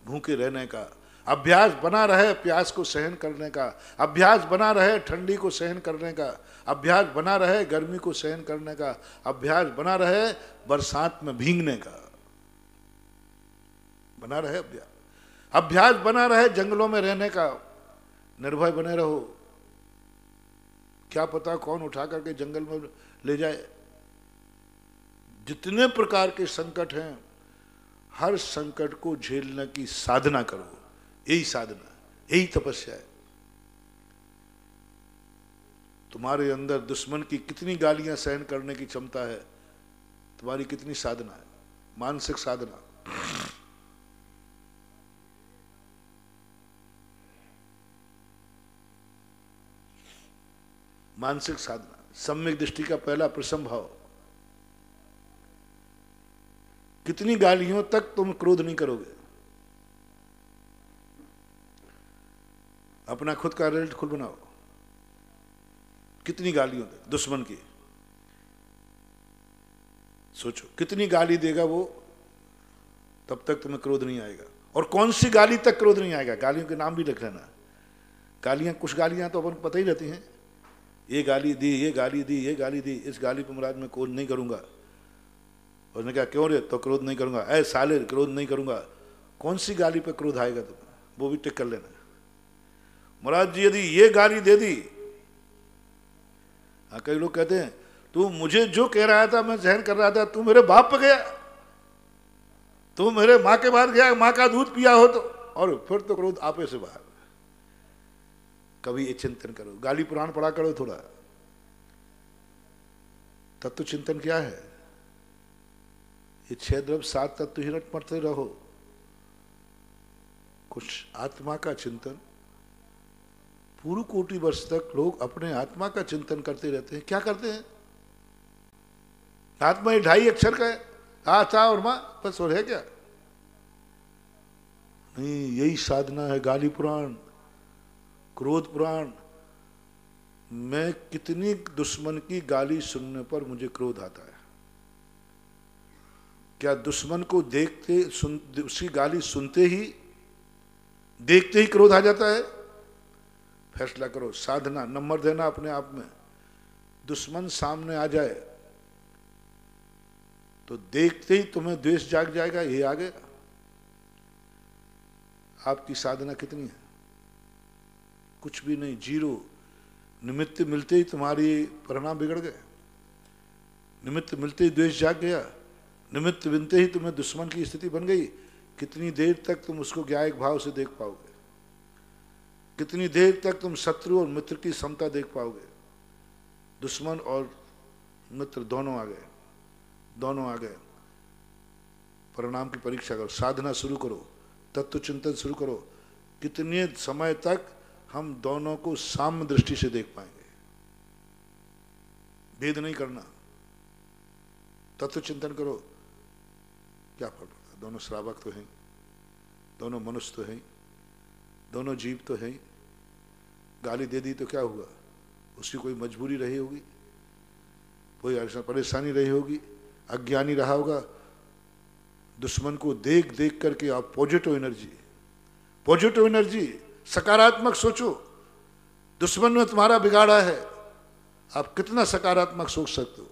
[SPEAKER 1] भूखे रहने का, अभ्यास बना रहे प्यास को सहन करने का, अभ्यास बना रहे ठंडी को सहन करने का, अभ्यास बना रहे गर्मी को सहन करने का, अभ्यास बना रहे बरसात में भीगने का, बना रहे अभ्यास। अभ्यास बना रहे जंगलों में रहने का, निर्भय बने रहो, क्या पता कौन उठा करके जंगल में ले जाए। जितने प्रकार के संकट हैं, हर संकट को झेलने की साधना करो, यही साधना, यही तपस्या है। तुम्हारे अंदर दुश्मन की कितनी गालियां सहन करने की क्षमता है, तुम्हारी कितनी साधना है, मानसिक साधना। मानसिक साधना, सम्यक दृष्टि का पहला प्रसम भाव। कितनी गालियों तक तुम क्रोध नहीं करोगे। अपना खुद का रिजल्ट खुद बनाओ, कितनी गालियों तक दुश्मन की। सोचो कितनी गाली देगा वो, तब तक तुम्हें क्रोध नहीं आएगा। और कौन सी गाली तक क्रोध नहीं आएगा, गालियों के नाम भी लिख लेना। गालियां, कुछ गालियां तो अपन को पता ही रहती हैं, ये गाली दी, ये गाली दी, ये गाली दी, इस गाली पर महाराज मैं क्रोध नहीं करूंगा। उसने कहा क्यों रे? तो क्रोध नहीं करूंगा। ऐ साले क्रोध नहीं करूंगा। कौन सी गाली पे क्रोध आएगा तुम्हें, वो भी टिक कर लेना। महाराज जी यदि ये गाली दे दी, हाँ कई लोग कहते हैं तू मुझे जो कह रहा था मैं सहन कर रहा था, तू मेरे बाप पे गया, तू मेरे माँ के बाद गया, माँ का दूध पिया हो तो, और फिर तो क्रोध आपे से बाहर। कभी ये चिंतन करो, गाली पुराण पढ़ा करो थोड़ा। तत्व चिंतन क्या है? ये 6 द्रव्य 7 तत्व ही रट मरते रहो। कुछ आत्मा का चिंतन। पूर्व कोटि वर्ष तक लोग अपने आत्मा का चिंतन करते रहते हैं। क्या करते हैं? आत्मा ये 2.5 अक्षर का है, आ चा और मां, बस और है क्या? नहीं, यही साधना है। गाली पुराण, क्रोध पुराण। मैं कितनी दुश्मन की गाली सुनने पर मुझे क्रोध आता है? क्या दुश्मन को देखते उसकी गाली सुनते ही, देखते ही क्रोध आ जाता है? फैसला करो। साधना, नंबर देना अपने आप में। दुश्मन सामने आ जाए तो देखते ही तुम्हें द्वेष जाग जाएगा, ये आ गया। आपकी साधना कितनी है? कुछ भी नहीं, जीरो। निमित्त मिलते ही तुम्हारी परिणाम बिगड़ गए। निमित्त मिलते ही द्वेष जाग गया। निमित्त बिनते ही तुम्हें दुश्मन की स्थिति बन गई। कितनी देर तक तुम उसको ज्ञायक भाव से देख पाओगे? कितनी देर तक तुम शत्रु और मित्र की समता देख पाओगे? दुश्मन और मित्र दोनों आ गए, दोनों आ गए। परिणाम की परीक्षा करो, साधना शुरू करो, तत्व चिंतन शुरू करो। कितने समय तक हम दोनों को साम्य दृष्टि से देख पाएंगे? भेद नहीं करना। तत्व चिंतन करो, क्या फर्क पड़ता है? दोनों श्रावक तो हैं, दोनों मनुष्य तो हैं, दोनों जीव तो हैं। गाली दे दी तो क्या हुआ? उसकी कोई मजबूरी रही होगी, कोई ऐसा परेशानी रही होगी, अज्ञानी रहा होगा। दुश्मन को देख देख करके आप पॉजिटिव एनर्जी, पॉजिटिव एनर्जी, सकारात्मक सोचो। दुश्मन ने तुम्हारा बिगाड़ा है, आप कितना सकारात्मक सोच सकते हो?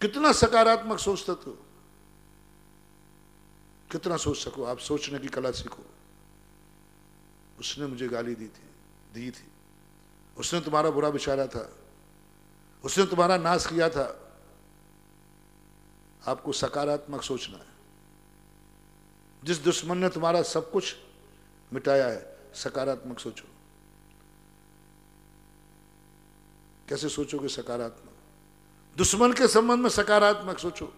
[SPEAKER 1] कितना सकारात्मक सोच सकते हो? कितना सोच सको? आप सोचने की कला सीखो। उसने मुझे गाली दी थी, उसने तुम्हारा बुरा विचारा था, उसने तुम्हारा नाश किया था। आपको सकारात्मक सोचना है। जिस दुश्मन ने तुम्हारा सब कुछ मिटाया है, सकारात्मक सोचो। कैसे सोचोगे सकारात्मक? दुश्मन के संबंध में सकारात्मक सोचो।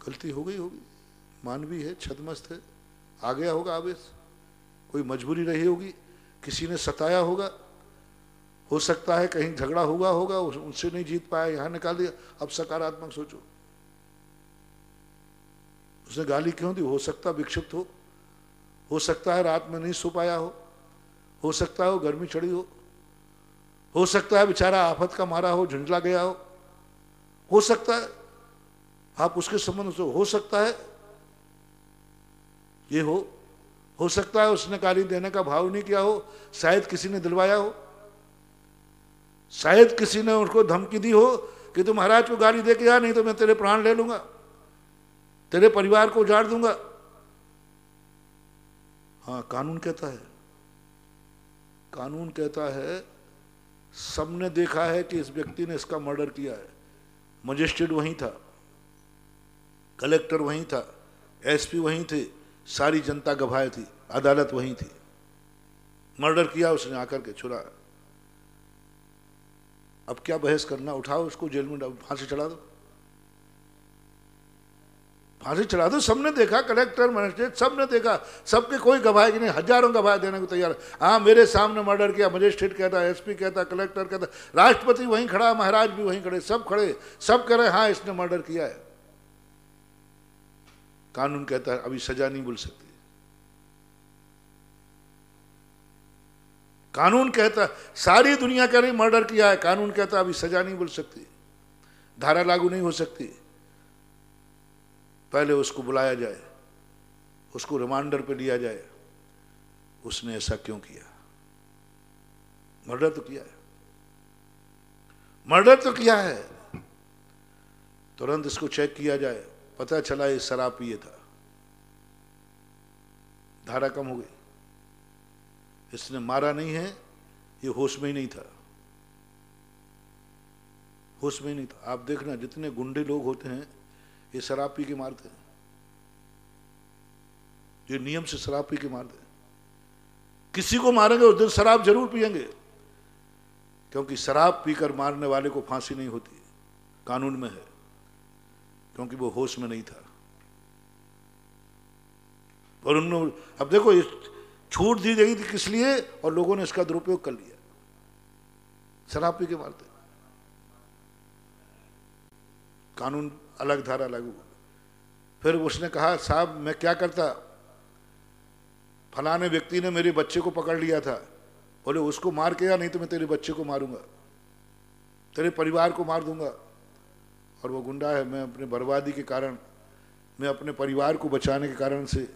[SPEAKER 1] गलती हो गई होगी, मानवी है, छदमस्त है, आ गया होगा आवेश, कोई मजबूरी रही होगी, किसी ने सताया होगा, हो सकता है कहीं झगड़ा हुआ होगा, उनसे नहीं जीत पाया, यहां निकाल दिया। अब सकारात्मक सोचो। उसने गाली क्यों दी? हो सकता विक्षिप्त हो सकता है रात में नहीं सो पाया हो सकता है वो गर्मी चढ़ी हो सकता है बेचारा आफत का मारा झुंझला गया हो सकता है आप उसके संबंध से, हो सकता है ये हो सकता है उसने गाली देने का भाव नहीं किया हो, शायद किसी ने दिलवाया हो, शायद किसी ने उनको धमकी दी हो कि तुम महाराज को गाली दे के आ, नहीं तो मैं तेरे प्राण ले लूंगा, तेरे परिवार को उजाड़ दूंगा। हाँ, कानून कहता है सबने देखा है कि इस व्यक्ति ने इसका मर्डर किया है। मजिस्ट्रेट वहीं था, कलेक्टर वहीं था, एसपी वहीं थे, सारी जनता गवाह थी, अदालत वहीं थी। मर्डर किया उसने आकर के, छुरा। अब क्या बहस करना? उठाओ उसको जेल में, फांसी चढ़ा दो, फांसी चढ़ा दो। सबने देखा, कलेक्टर मजिस्ट्रेट सबने देखा, सबके कोई गवाह की नहीं, हजारों गवाह देने को तैयार। हाँ, मेरे सामने मर्डर किया, मजिस्ट्रेट कहता, एसपी कहता, कलेक्टर कहता, राष्ट्रपति वहीं खड़ा, महाराज भी वहीं खड़े, सब खड़े, सब कह रहे हाँ इसने मर्डर किया है। कानून कहता है अभी सजा नहीं मिल सकती। कानून कहता, सारी दुनिया कह रही मर्डर किया है, कानून कहता अभी सजा नहीं मिल सकती, धारा लागू नहीं हो सकती। पहले उसको बुलाया जाए, उसको रिमांडर पे लिया जाए। उसने ऐसा क्यों किया? मर्डर तो किया है, मर्डर तो किया है। तुरंत इसको चेक किया जाए, पता चला ये शराब पिए था, धारा कम हो गई। इसने मारा नहीं है, ये होश में ही नहीं था, होश में ही नहीं था। आप देखना जितने गुंडे लोग होते हैं ये शराब पी के मारते हैं, ये नियम से शराब पी के मारते हैं। किसी को मारेंगे उस दिन शराब जरूर पिएंगे, क्योंकि शराब पीकर मारने वाले को फांसी नहीं होती, कानून में है, क्योंकि वो होश में नहीं था। और उन्होंने, अब देखो ये छूट दी गई थी किस लिए, और लोगों ने इसका दुरुपयोग कर लिया, शराब पी के मारते। कानून अलग धारा लागू, फिर उसने कहा साहब मैं क्या करता, फलाने व्यक्ति ने मेरे बच्चे को पकड़ लिया था, बोले उसको मार के या नहीं तो मैं तेरे बच्चे को मारूंगा, तेरे परिवार को मार दूंगा। और वो गुंडा है, मैं अपने बर्बादी के कारण, मैं अपने परिवार को बचाने के कारण से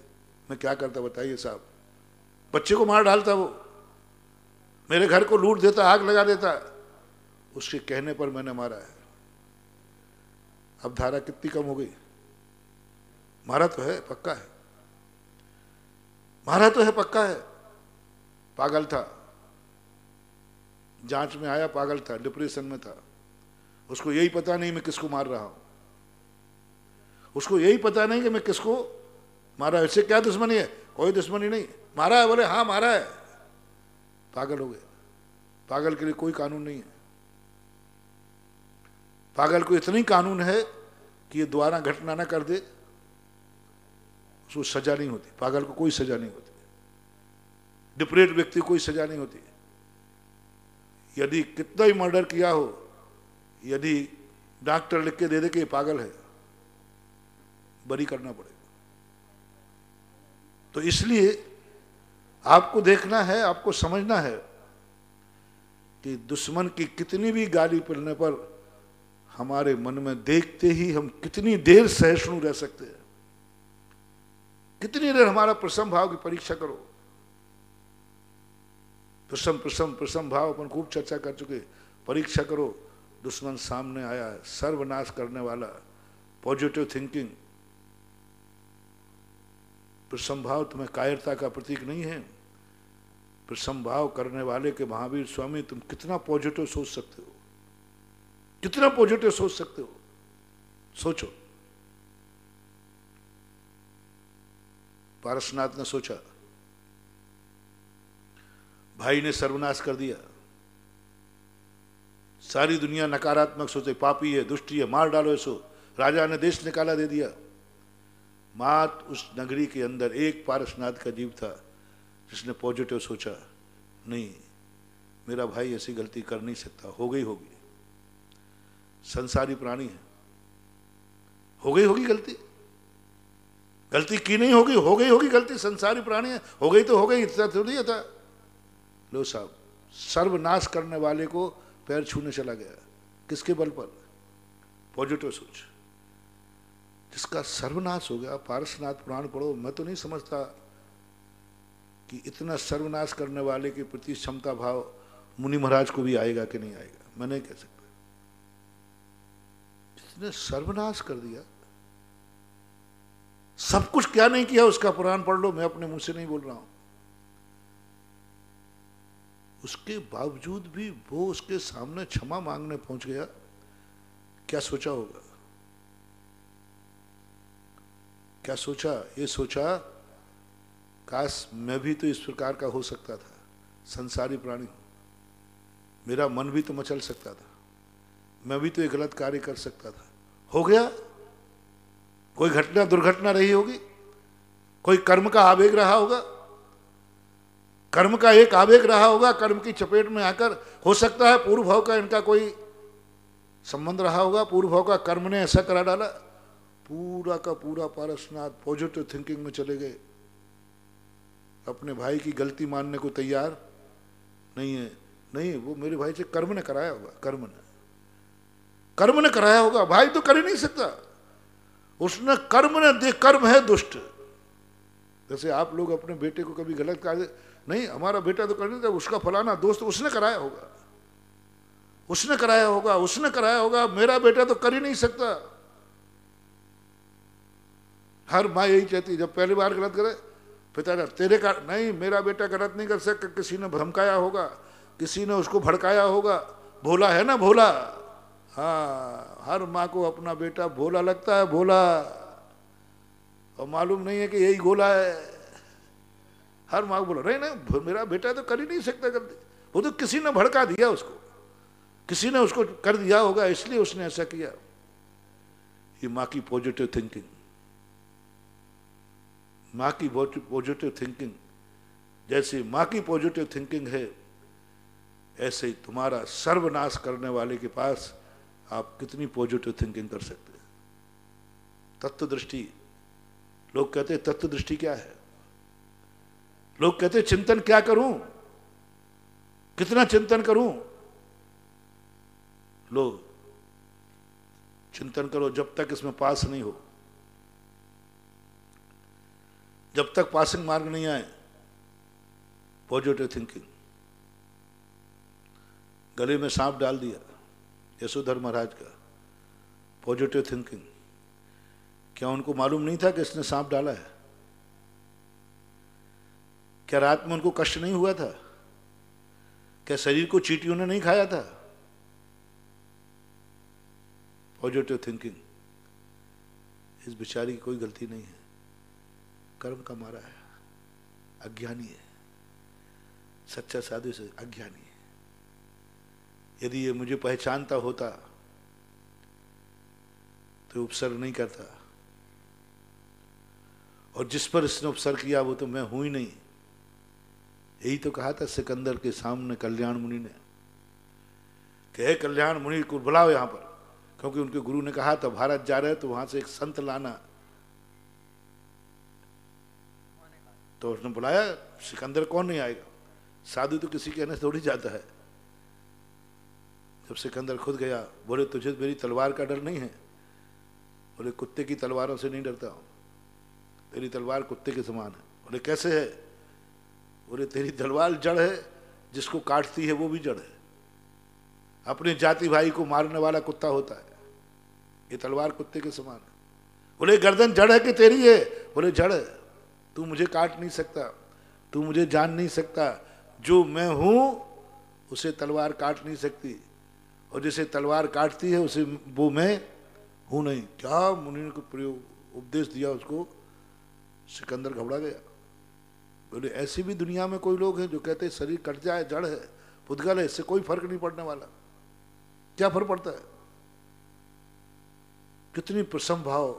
[SPEAKER 1] मैं क्या करता बताइए साहब। बच्चे को मार डालता, वो मेरे घर को लूट देता, आग लगा देता, उसके कहने पर मैंने मारा है। अब धारा कितनी कम हो गई? मारा तो है, पक्का है, मारा तो है, पक्का है। पागल था, जांच में आया पागल था, डिप्रेशन में था, उसको यही पता नहीं मैं किसको मार रहा हूं, उसको यही पता नहीं कि मैं किसको मारा। इससे क्या दुश्मनी है? कोई दुश्मनी नहीं। मारा है? बोले हाँ मारा है। पागल हो गए। पागल के लिए कोई कानून नहीं है। पागल को इतनी कानून है कि ये दोबारा घटना ना कर दे, उसको सजा नहीं होती। पागल को कोई सजा नहीं होती, डिप्रेट व्यक्ति को कोई सजा नहीं होती। यदि कितना ही मर्डर किया हो, यदि डॉक्टर लिख के दे दे कि ये पागल है, बरी करना पड़ेगा। तो इसलिए आपको देखना है, आपको समझना है कि दुश्मन की कितनी भी गाली पड़ने पर हमारे मन में देखते ही हम कितनी देर सहिष्णु रह सकते हैं, कितनी देर हमारा प्रसम भाव की परीक्षा करो। प्रसम प्रसम प्रसम भाव अपन खूब चर्चा कर चुके। परीक्षा करो, दुश्मन सामने आया है, सर्वनाश करने वाला। पॉजिटिव थिंकिंग, प्रसंभाव तुम्हें कायरता का प्रतीक नहीं है। प्रसंभाव करने वाले के महावीर स्वामी, तुम कितना पॉजिटिव सोच सकते हो, कितना पॉजिटिव सोच सकते हो, सोचो। पारसनाथ ने सोचा, भाई ने सर्वनाश कर दिया, सारी दुनिया नकारात्मक सोचे, पापी है, दुष्टी है, मार डालो इसको। राजा ने देश निकाला दे दिया। मात उस नगरी के अंदर एक पारसनाथ का जीव था जिसने पॉजिटिव सोचा, नहीं मेरा भाई ऐसी गलती कर नहीं सकता, हो गई होगी, संसारी प्राणी है, हो गई होगी गलती, गलती की नहीं होगी, हो गई होगी गलती, संसारी प्राणी है, हो गई तो हो गई, इतना थोड़ी था। लो साहब, सर्वनाश करने वाले को पैर छूने चला गया, किसके बल पर? पॉजिटिव सोच। जिसका सर्वनाश हो गया, पारसनाथ पुराण पढ़ो, मैं तो नहीं समझता कि इतना सर्वनाश करने वाले के प्रति क्षमता भाव मुनि महाराज को भी आएगा कि नहीं आएगा, मैं नहीं कह सकता। जिसने सर्वनाश कर दिया, सब कुछ क्या नहीं किया उसका पुराण पढ़ लो, मैं अपने मुंह से नहीं बोल रहा हूं। उसके बावजूद भी वो उसके सामने क्षमा मांगने पहुंच गया, क्या सोचा होगा? क्या सोचा? ये सोचा, काश मैं भी तो इस प्रकार का हो सकता था, संसारी प्राणी हूं, मेरा मन भी तो मचल सकता था, मैं भी तो एक गलत कार्य कर सकता था। हो गया, कोई घटना दुर्घटना रही होगी, कोई कर्म का आवेग रहा होगा, कर्म का एक आवेग रहा होगा, कर्म की चपेट में आकर, हो सकता है पूर्व भाव का इनका कोई संबंध रहा होगा, पूर्व भाव का कर्म ने ऐसा करा डाला। पूरा का पूरा पारसनाथ पॉजिटिव थिंकिंग में चले गए, अपने भाई की गलती मानने को तैयार नहीं है। नहीं, वो मेरे भाई से कर्म ने कराया होगा, कर्म ने कराया होगा, भाई तो कर ही नहीं सकता, उसने कर्म ने दे, कर्म है दुष्ट। जैसे आप लोग अपने बेटे को कभी गलत कार्य, नहीं हमारा बेटा तो कर नहीं था, उसका फलाना दोस्त उसने कराया होगा, उसने कराया होगा, उसने कराया होगा, मेरा बेटा तो कर ही नहीं सकता। हर माँ यही चाहती, जब पहली बार गलत करे, पिता तेरे का नहीं, मेरा बेटा गलत नहीं कर सकता, किसी ने धमकाया होगा, किसी ने उसको भड़काया होगा, भोला है ना, भोला। हाँ, हर माँ को अपना बेटा भोला लगता है, भोला, और मालूम नहीं है कि यही गोला है। हर माँ को बोला रहे ना, मेरा बेटा तो कर ही नहीं सकता गलती, वो तो किसी ने भड़का दिया उसको, किसी ने उसको कर दिया होगा, इसलिए उसने ऐसा किया। ये माँ की पॉजिटिव थिंकिंग, माँ की पॉजिटिव थिंकिंग। जैसे माँ की पॉजिटिव थिंकिंग है, ऐसे ही तुम्हारा सर्वनाश करने वाले के पास आप कितनी पॉजिटिव थिंकिंग कर सकते हैं। तत्व दृष्टि लोग कहते तत्व दृष्टि क्या है, लोग कहते चिंतन क्या करूं, कितना चिंतन करूं। लोग चिंतन करो जब तक इसमें पास नहीं हो, जब तक पासिंग मार्क नहीं आए। पॉजिटिव थिंकिंग, गले में सांप डाल दिया यशोधर महाराज का, पॉजिटिव थिंकिंग। क्या उनको मालूम नहीं था कि इसने सांप डाला है? क्या रात में उनको कष्ट नहीं हुआ था? क्या शरीर को चींटियों ने नहीं खाया था? Positive thinking. इस बेचारी की कोई गलती नहीं है, कर्म का मारा है, अज्ञानी है, सच्चा साधु से अज्ञानी है। यदि ये मुझे पहचानता होता तो उपसर्ग नहीं करता, और जिस पर इसने उपसर्ग किया वो तो मैं हूं ही नहीं। यही तो कहा था सिकंदर के सामने कल्याण मुनि ने कि हे कल्याण मुनि को बुलाओ यहां पर, क्योंकि उनके गुरु ने कहा था भारत जा रहे तो वहां से एक संत लाना। तो उसने बुलाया, सिकंदर कौन नहीं आएगा, साधु तो किसी कहने से थोड़ी जाता है। जब सिकंदर खुद गया, बोले तुझे मेरी तलवार का डर नहीं है? बोले कुत्ते की तलवारों से नहीं डरता हूं, तेरी तलवार कुत्ते के समान है। बोले कैसे है? बोले तेरी तलवार जड़ है, जिसको काटती है वो भी जड़ है। अपने जाति भाई को मारने वाला कुत्ता होता है, ये तलवार कुत्ते के समान है। बोले गर्दन जड़ है कि तेरी है? बोले जड़ है। तू मुझे काट नहीं सकता, तू मुझे जान नहीं सकता, जो मैं हूं उसे तलवार काट नहीं सकती, और जिसे तलवार काटती है उसे वो मैं हूं नहीं। क्या मुनि ने प्रयोग उपदेश दिया उसको, सिकंदर घबरा गया। बोले ऐसी भी दुनिया में कोई लोग हैं जो कहते हैं शरीर कट जाए जड़ है, पुद्गल है, इससे कोई फर्क नहीं पड़ने वाला। क्या फर्क पड़ता है? कितनी प्रसन्न भाव।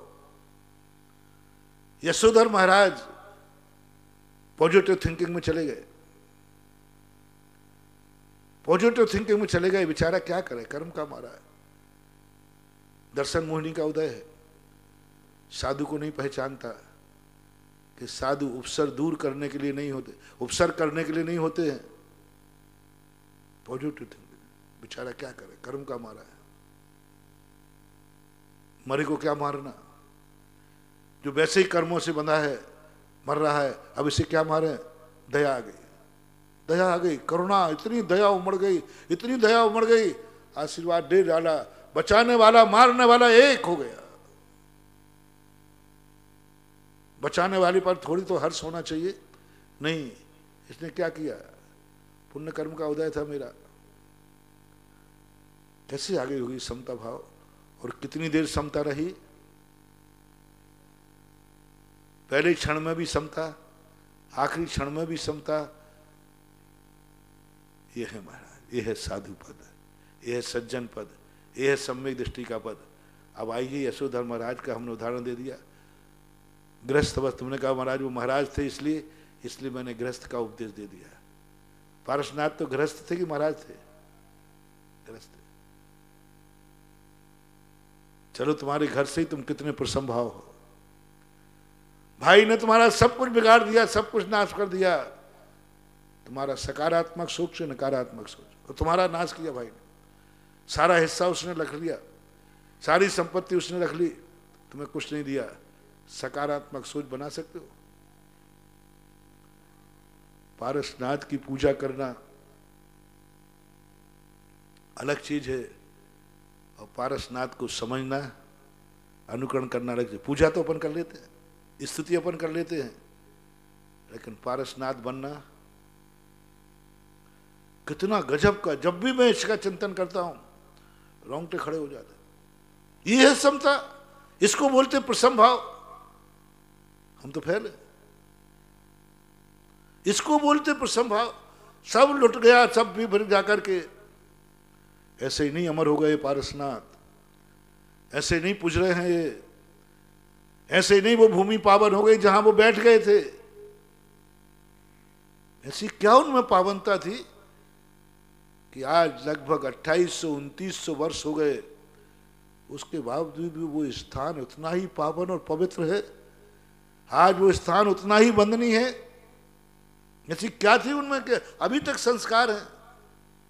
[SPEAKER 1] यशोधर महाराज पॉजिटिव थिंकिंग में चले गए, पॉजिटिव थिंकिंग में चले गए। बेचारा क्या करे, कर्म का मारा है। दर्शन मोहिनी का उदय है, साधु को नहीं पहचानता कि साधु उपसर दूर करने के लिए नहीं होते, उपसर करने के लिए नहीं होते हैं। पॉजिटिव थिंकिंग, बेचारा क्या करे, कर्म का मारा है। मरे को क्या मारना, जो वैसे ही कर्मों से बंधा है, मर रहा है, अब इसे क्या मारे? दया आ गई, दया आ गई, करुणा, इतनी दया उमड़ गई, इतनी दया उमड़ गई, आशीर्वाद दे डाला। बचाने वाला मारने वाला एक हो गया। बचाने वाले पर थोड़ी तो हर्ष होना चाहिए? नहीं, इसने क्या किया? पुण्य कर्म का उदय था मेरा। कैसे आगे होगी समता भाव? और कितनी देर समता रही? पहले क्षण में भी समता, आखिरी क्षण में भी समता। यह है महाराज, यह है साधु पद, यह है सज्जन पद, यह है सम्यक दृष्टि का पद। अब आइए यशोधर महाराज का हमने उदाहरण दे दिया। गृहस्थ बस, तुमने कहा महाराज वो महाराज थे इसलिए मैंने गृहस्थ का उपदेश दे दिया। पारसनाथ तो गृहस्थ थे कि महाराज थे? गृहस्थ। चलो तुम्हारे घर से ही तुम कितने प्रसन्न भाव हो। भाई ने तुम्हारा सब कुछ बिगाड़ दिया, सब कुछ नाश कर दिया, तुम्हारा सकारात्मक सोच से नकारात्मक सोच, और तुम्हारा नाश किया भाई ने। सारा हिस्सा उसने रख लिया, सारी संपत्ति उसने रख ली, तुम्हें कुछ नहीं दिया। सकारात्मक सोच बना सकते हो? पारसनाथ की पूजा करना अलग चीज है, और पारसनाथ को समझना, अनुकरण करना अलग चीज। पूजा तो अपन कर लेते हैं, स्तुति अपन कर लेते हैं, लेकिन पारसनाथ बनना कितना गजब का। जब भी मैं इसका चिंतन करता हूं रोंगटे खड़े हो जाते। ये है समता, इसको बोलते प्रसन्न भाव। हम तो फैले, इसको बोलते प्रसन्न भाव। सब लुट गया, सब भी भर जाकर के। ऐसे ही नहीं अमर हो गए पारसनाथ, ऐसे नहीं पूज रहे हैं ये, ऐसे ही नहीं वो भूमि पावन हो गई जहां वो बैठ गए थे। ऐसी क्या उनमें पावनता थी कि आज लगभग 2800-2900 वर्ष हो गए, उसके बावजूद भी वो स्थान उतना ही पावन और पवित्र है। आज वो स्थान उतना ही वंदनीय है। ऐसी क्या थी उनमें कि अभी तक संस्कार है,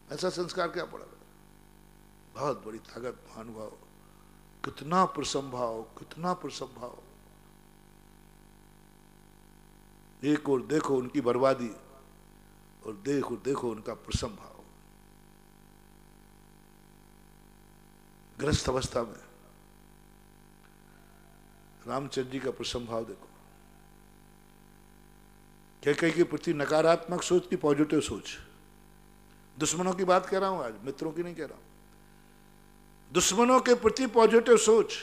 [SPEAKER 1] ऐसा संस्कार क्या पड़ा? बहुत बड़ी ताकत महानुभाव, कितना प्रसंभाव, कितना प्रसंभाव। एक और देखो उनकी बर्बादी और देखो देखो उनका प्रसंभाव। ग्रस्त अवस्था में रामचंद्र जी का प्रसंभाव देखो। कैकेयी के प्रति नकारात्मक सोच की पॉजिटिव सोच। दुश्मनों की बात कह रहा हूं आज, मित्रों की नहीं कह रहा हूं। दुश्मनों के प्रति पॉजिटिव सोच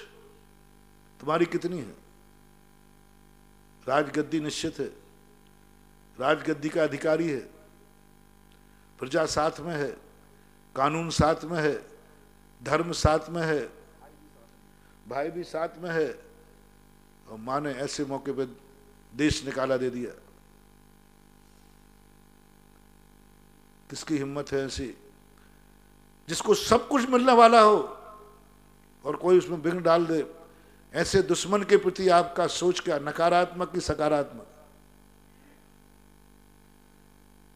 [SPEAKER 1] तुम्हारी कितनी है? राजगद्दी निश्चित है, राजगद्दी का अधिकारी है, प्रजा साथ में है, कानून साथ में है, धर्म साथ में है, भाई भी साथ में है, और माँ ने ऐसे मौके पे देश निकाला दे दिया। किसकी हिम्मत है ऐसी, जिसको सब कुछ मिलने वाला हो और कोई उसमें विघ्न डाल दे? ऐसे दुश्मन के प्रति आपका सोच क्या, नकारात्मक की सकारात्मक?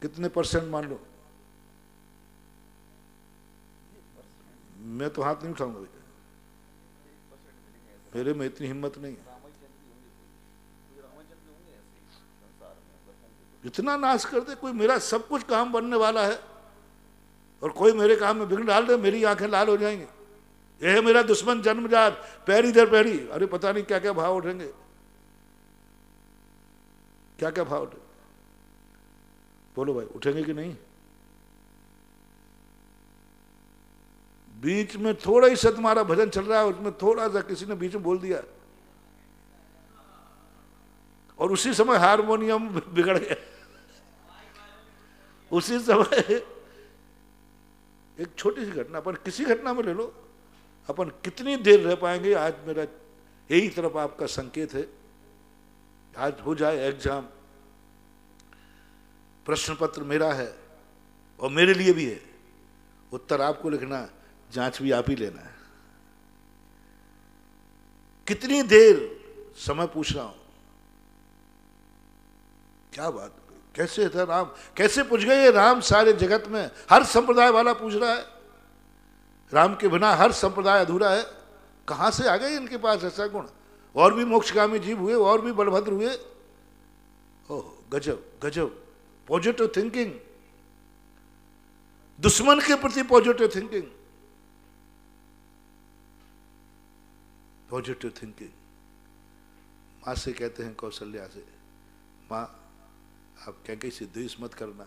[SPEAKER 1] कितने परसेंट मान लो? मैं तो हाथ नहीं उठाऊंगा, मेरे में इतनी हिम्मत नहीं है। इतना नाश कर दे कोई, मेरा सब कुछ काम बनने वाला है और कोई मेरे काम में विघ्न डाल दे, मेरी आंखें लाल हो जाएंगी। यह है मेरा दुश्मन जन्मजात, पैरी दर पैरी। अरे पता नहीं क्या क्या भाव उठेंगे, क्या क्या भाव उठेंगे। बोलो भाई, उठेंगे कि नहीं? बीच में थोड़ा ही सा तुम्हारा भजन चल रहा है, उसमें थोड़ा सा किसी ने बीच में बोल दिया और उसी समय हारमोनियम बिगड़ गया। उसी समय एक छोटी सी घटना, पर किसी घटना में ले लो, अपन कितनी देर रह पाएंगे? आज मेरा यही तरफ आपका संकेत है। आज हो जाए एग्जाम, प्रश्न पत्र मेरा है और मेरे लिए भी है, उत्तर आपको लिखना, जांच भी आप ही लेना है। कितनी देर समय पूछ रहा हूं? क्या बात, कैसे था राम, कैसे पूछ गए राम? सारे जगत में हर संप्रदाय वाला पूछ रहा है, राम के बिना हर संप्रदाय अधूरा है। कहां से आ गए इनके पास ऐसा गुण? और भी मोक्षगामी जीव हुए, और भी बलभद्र हुए। ओह गजब गजब, पॉजिटिव थिंकिंग, दुश्मन के प्रति पॉजिटिव थिंकिंग, पॉजिटिव थिंकिंग। मां से कहते हैं कौशल्या से, मां आप कैकेयी से द्वेष मत करना,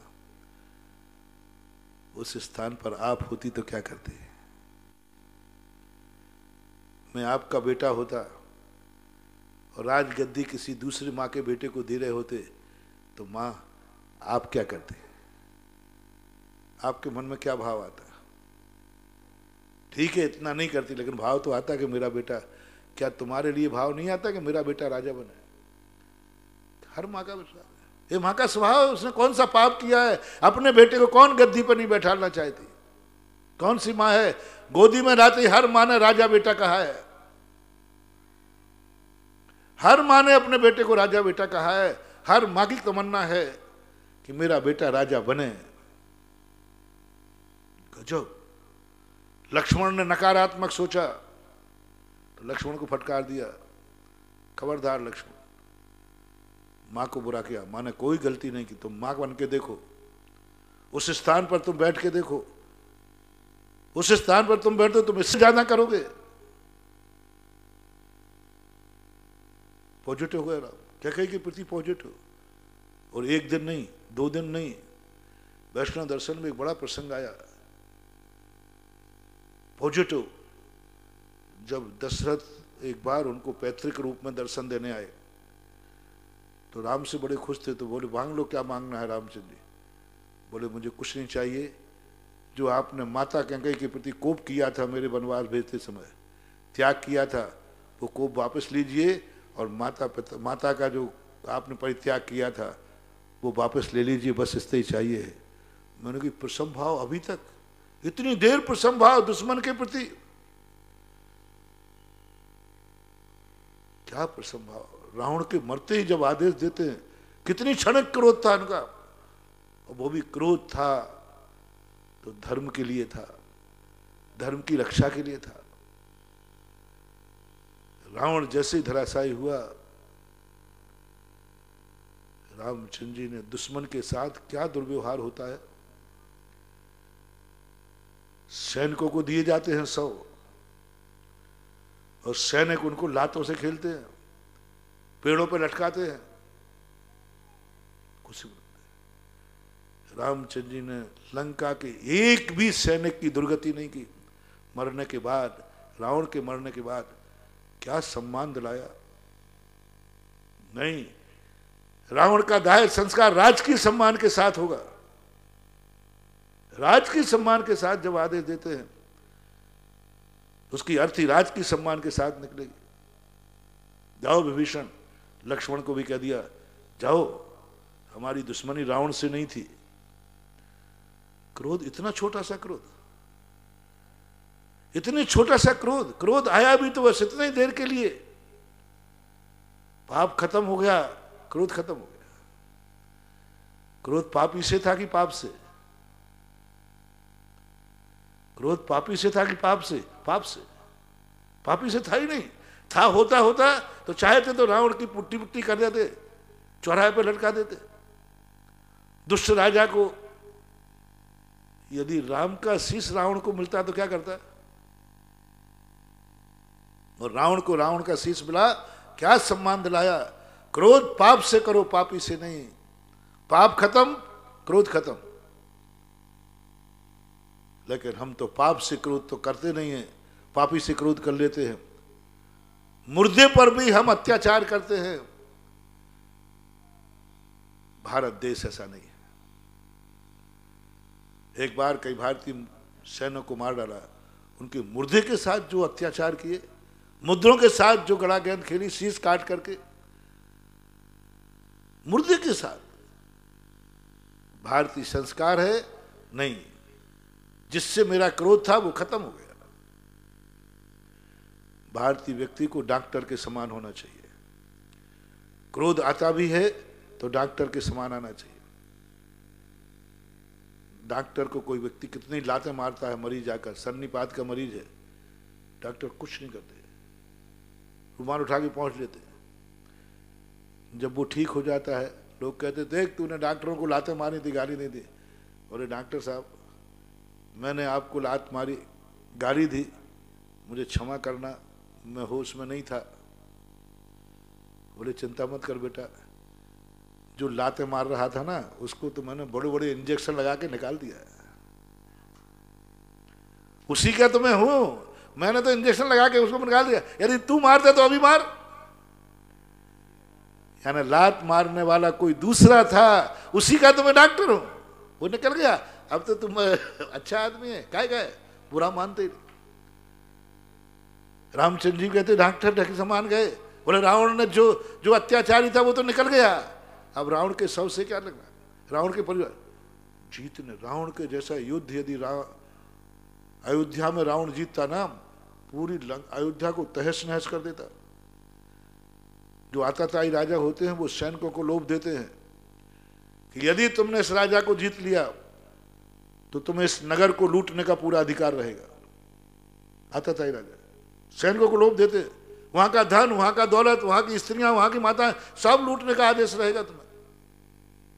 [SPEAKER 1] उस स्थान पर आप होती तो क्या करती? मैं आपका बेटा होता और राजगद्दी किसी दूसरी माँ के बेटे को दे रहे होते तो माँ आप क्या करते? आपके मन में क्या भाव आता? ठीक है इतना नहीं करती, लेकिन भाव तो आता कि मेरा बेटा, क्या तुम्हारे लिए भाव नहीं आता कि मेरा बेटा राजा बने? हर माँ का विश्वास है, ये माँ का स्वभाव है। उसने कौन सा पाप किया है? अपने बेटे को कौन गद्दी पर नहीं बैठाना चाहती? कौन सी माँ है? गोदी में लाते हर माँ ने राजा बेटा कहा है, हर माँ ने अपने बेटे को राजा बेटा कहा है। हर माँ की तमन्ना है कि मेरा बेटा राजा बने। गजब। लक्ष्मण ने नकारात्मक सोचा तो लक्ष्मण को फटकार दिया, खबरदार लक्ष्मण। माँ को बुरा किया, माँ ने कोई गलती नहीं की, तुम माँ बन के देखो, उस स्थान पर तुम बैठ के देखो, उस स्थान पर तुम बैठते तुम इससे ज्यादा करोगे। पॉजिटिव हो गया, कैकेयी के प्रति पॉजिटिव। और एक दिन नहीं, 2 दिन नहीं, वैष्णव दर्शन में एक बड़ा प्रसंग आया, पॉजिटिव। जब दशरथ एक बार उनको पैतृक रूप में दर्शन देने आए तो राम से बड़े खुश थे, तो बोले मांग लो, क्या मांगना है रामचंद्र जी? बोले मुझे कुछ नहीं चाहिए, जो आपने माता कैकेयी के प्रति कोप किया था मेरे वनवास भेजते समय, त्याग किया था, वो कोप वापस लीजिए, और माता का जो आपने परित्याग किया था वो वापस ले लीजिए, बस इससे ही चाहिए है। मैंने कहा प्रसंभाव अभी तक, इतनी देर प्रसंभाव दुश्मन के प्रति, क्या प्रसंभाव। रावण के मरते ही जब आदेश देते हैं, कितनी क्षणिक क्रोध था उनका, और वो भी क्रोध था तो धर्म के लिए था, धर्म की रक्षा के लिए था। रावण जैसे धराशायी हुआ, रामचंद्र जी ने दुश्मन के साथ क्या दुर्व्यवहार होता है। सैनिकों को दिए जाते हैं 100 और सैनिक उनको लातों से खेलते हैं, पेड़ों पर लटकाते हैं, कुछ रामचंद्र जी ने लंका के एक भी सैनिक की दुर्गति नहीं की। मरने के बाद, रावण के मरने के बाद क्या सम्मान दिलाया। नहीं, रावण का दाह संस्कार राजकीय सम्मान के साथ होगा। राजकीय सम्मान के साथ जब आदेश देते हैं, उसकी अर्थी राजकीय सम्मान के साथ निकलेगी। जाओ विभीषण, लक्ष्मण को भी कह दिया, जाओ, हमारी दुश्मनी रावण से नहीं थी। क्रोध, इतना छोटा सा क्रोध, इतने छोटा सा क्रोध, क्रोध आया भी तो बस इतनी देर के लिए, पाप खत्म हो गया, क्रोध खत्म हो गया। क्रोध पापी से था कि पाप से? क्रोध पापी से था कि पाप से? पाप से। पापी से था ही नहीं। था, होता होता तो चाहते तो रावण की पुट्टी पुट्टी कर देते, चौराहे पर लटका देते। दुष्ट राजा को, यदि राम का शीश रावण को मिलता तो क्या करता? और रावण को रावण का शीश मिला, क्या सम्मान दिलाया। क्रोध पाप से करो, पापी से नहीं। पाप खत्म, क्रोध खत्म। लेकिन हम तो पाप से क्रोध तो करते नहीं हैं, पापी से क्रोध कर लेते हैं। मुर्दे पर भी हम अत्याचार करते हैं। भारत देश ऐसा नहीं है। एक बार कई भारतीय सैनिकों को मार डाला, उनके मुर्दे के साथ जो अत्याचार किए, मुद्रों के साथ जो गड़ा गेंद खेली, शीश काट करके, मुर्दे के साथ। भारतीय संस्कार है नहीं, जिससे मेरा क्रोध था वो खत्म हो गया। भारतीय व्यक्ति को डॉक्टर के समान होना चाहिए। क्रोध आता भी है तो डॉक्टर के समान आना चाहिए। डॉक्टर को कोई व्यक्ति कितनी लातें मारता है, मरीज आकर, सन्निपात का मरीज है, डॉक्टर कुछ नहीं करते, रुमाल उठा के पहुंच लेते हैं। जब वो ठीक हो जाता है, लोग कहते, देख तूने डॉक्टरों को लातें मारी थी, गाली नहीं दी। बोले डॉक्टर साहब, मैंने आपको लात मारी, गाली दी, मुझे क्षमा करना, मैं होश में नहीं था। बोले चिंता मत कर बेटा, जो लातें मार रहा था ना, उसको तो मैंने बड़े बड़े इंजेक्शन लगा के निकाल दिया है। उसी का तो मैं हूं, मैंने तो इंजेक्शन लगा के उसको निकाल दिया। यदि तू मारता तो अभी मार। यानी लात मारने वाला कोई दूसरा था, उसी का तो मैं डॉक्टर हूं, वो निकल गया। अब तो तुम अच्छा आदमी है, काय बुरा मानते ही। रामचंद्र जी कहते डॉक्टर ढके समान गए। बोले रावण ने जो अत्याचारी था वो तो निकल गया, अब रावण के शव से क्या लगना, रावण के परिवार जीतने। रावण के जैसा युद्ध यदि अयोध्या में रावण जीतता ना, पूरी अयोध्या को तहस नहस कर देता। जो आताताई राजा होते हैं वो सैनिकों को लोभ देते हैं कि यदि तुमने इस राजा को जीत लिया तो तुम्हें इस नगर को लूटने का पूरा अधिकार रहेगा। आताताई राजा सैनिकों को लोभ देते, वहां का धन, वहां का दौलत, वहां की स्त्रियां, वहां की माताएं, सब लूटने का आदेश रहेगा तुम्हें।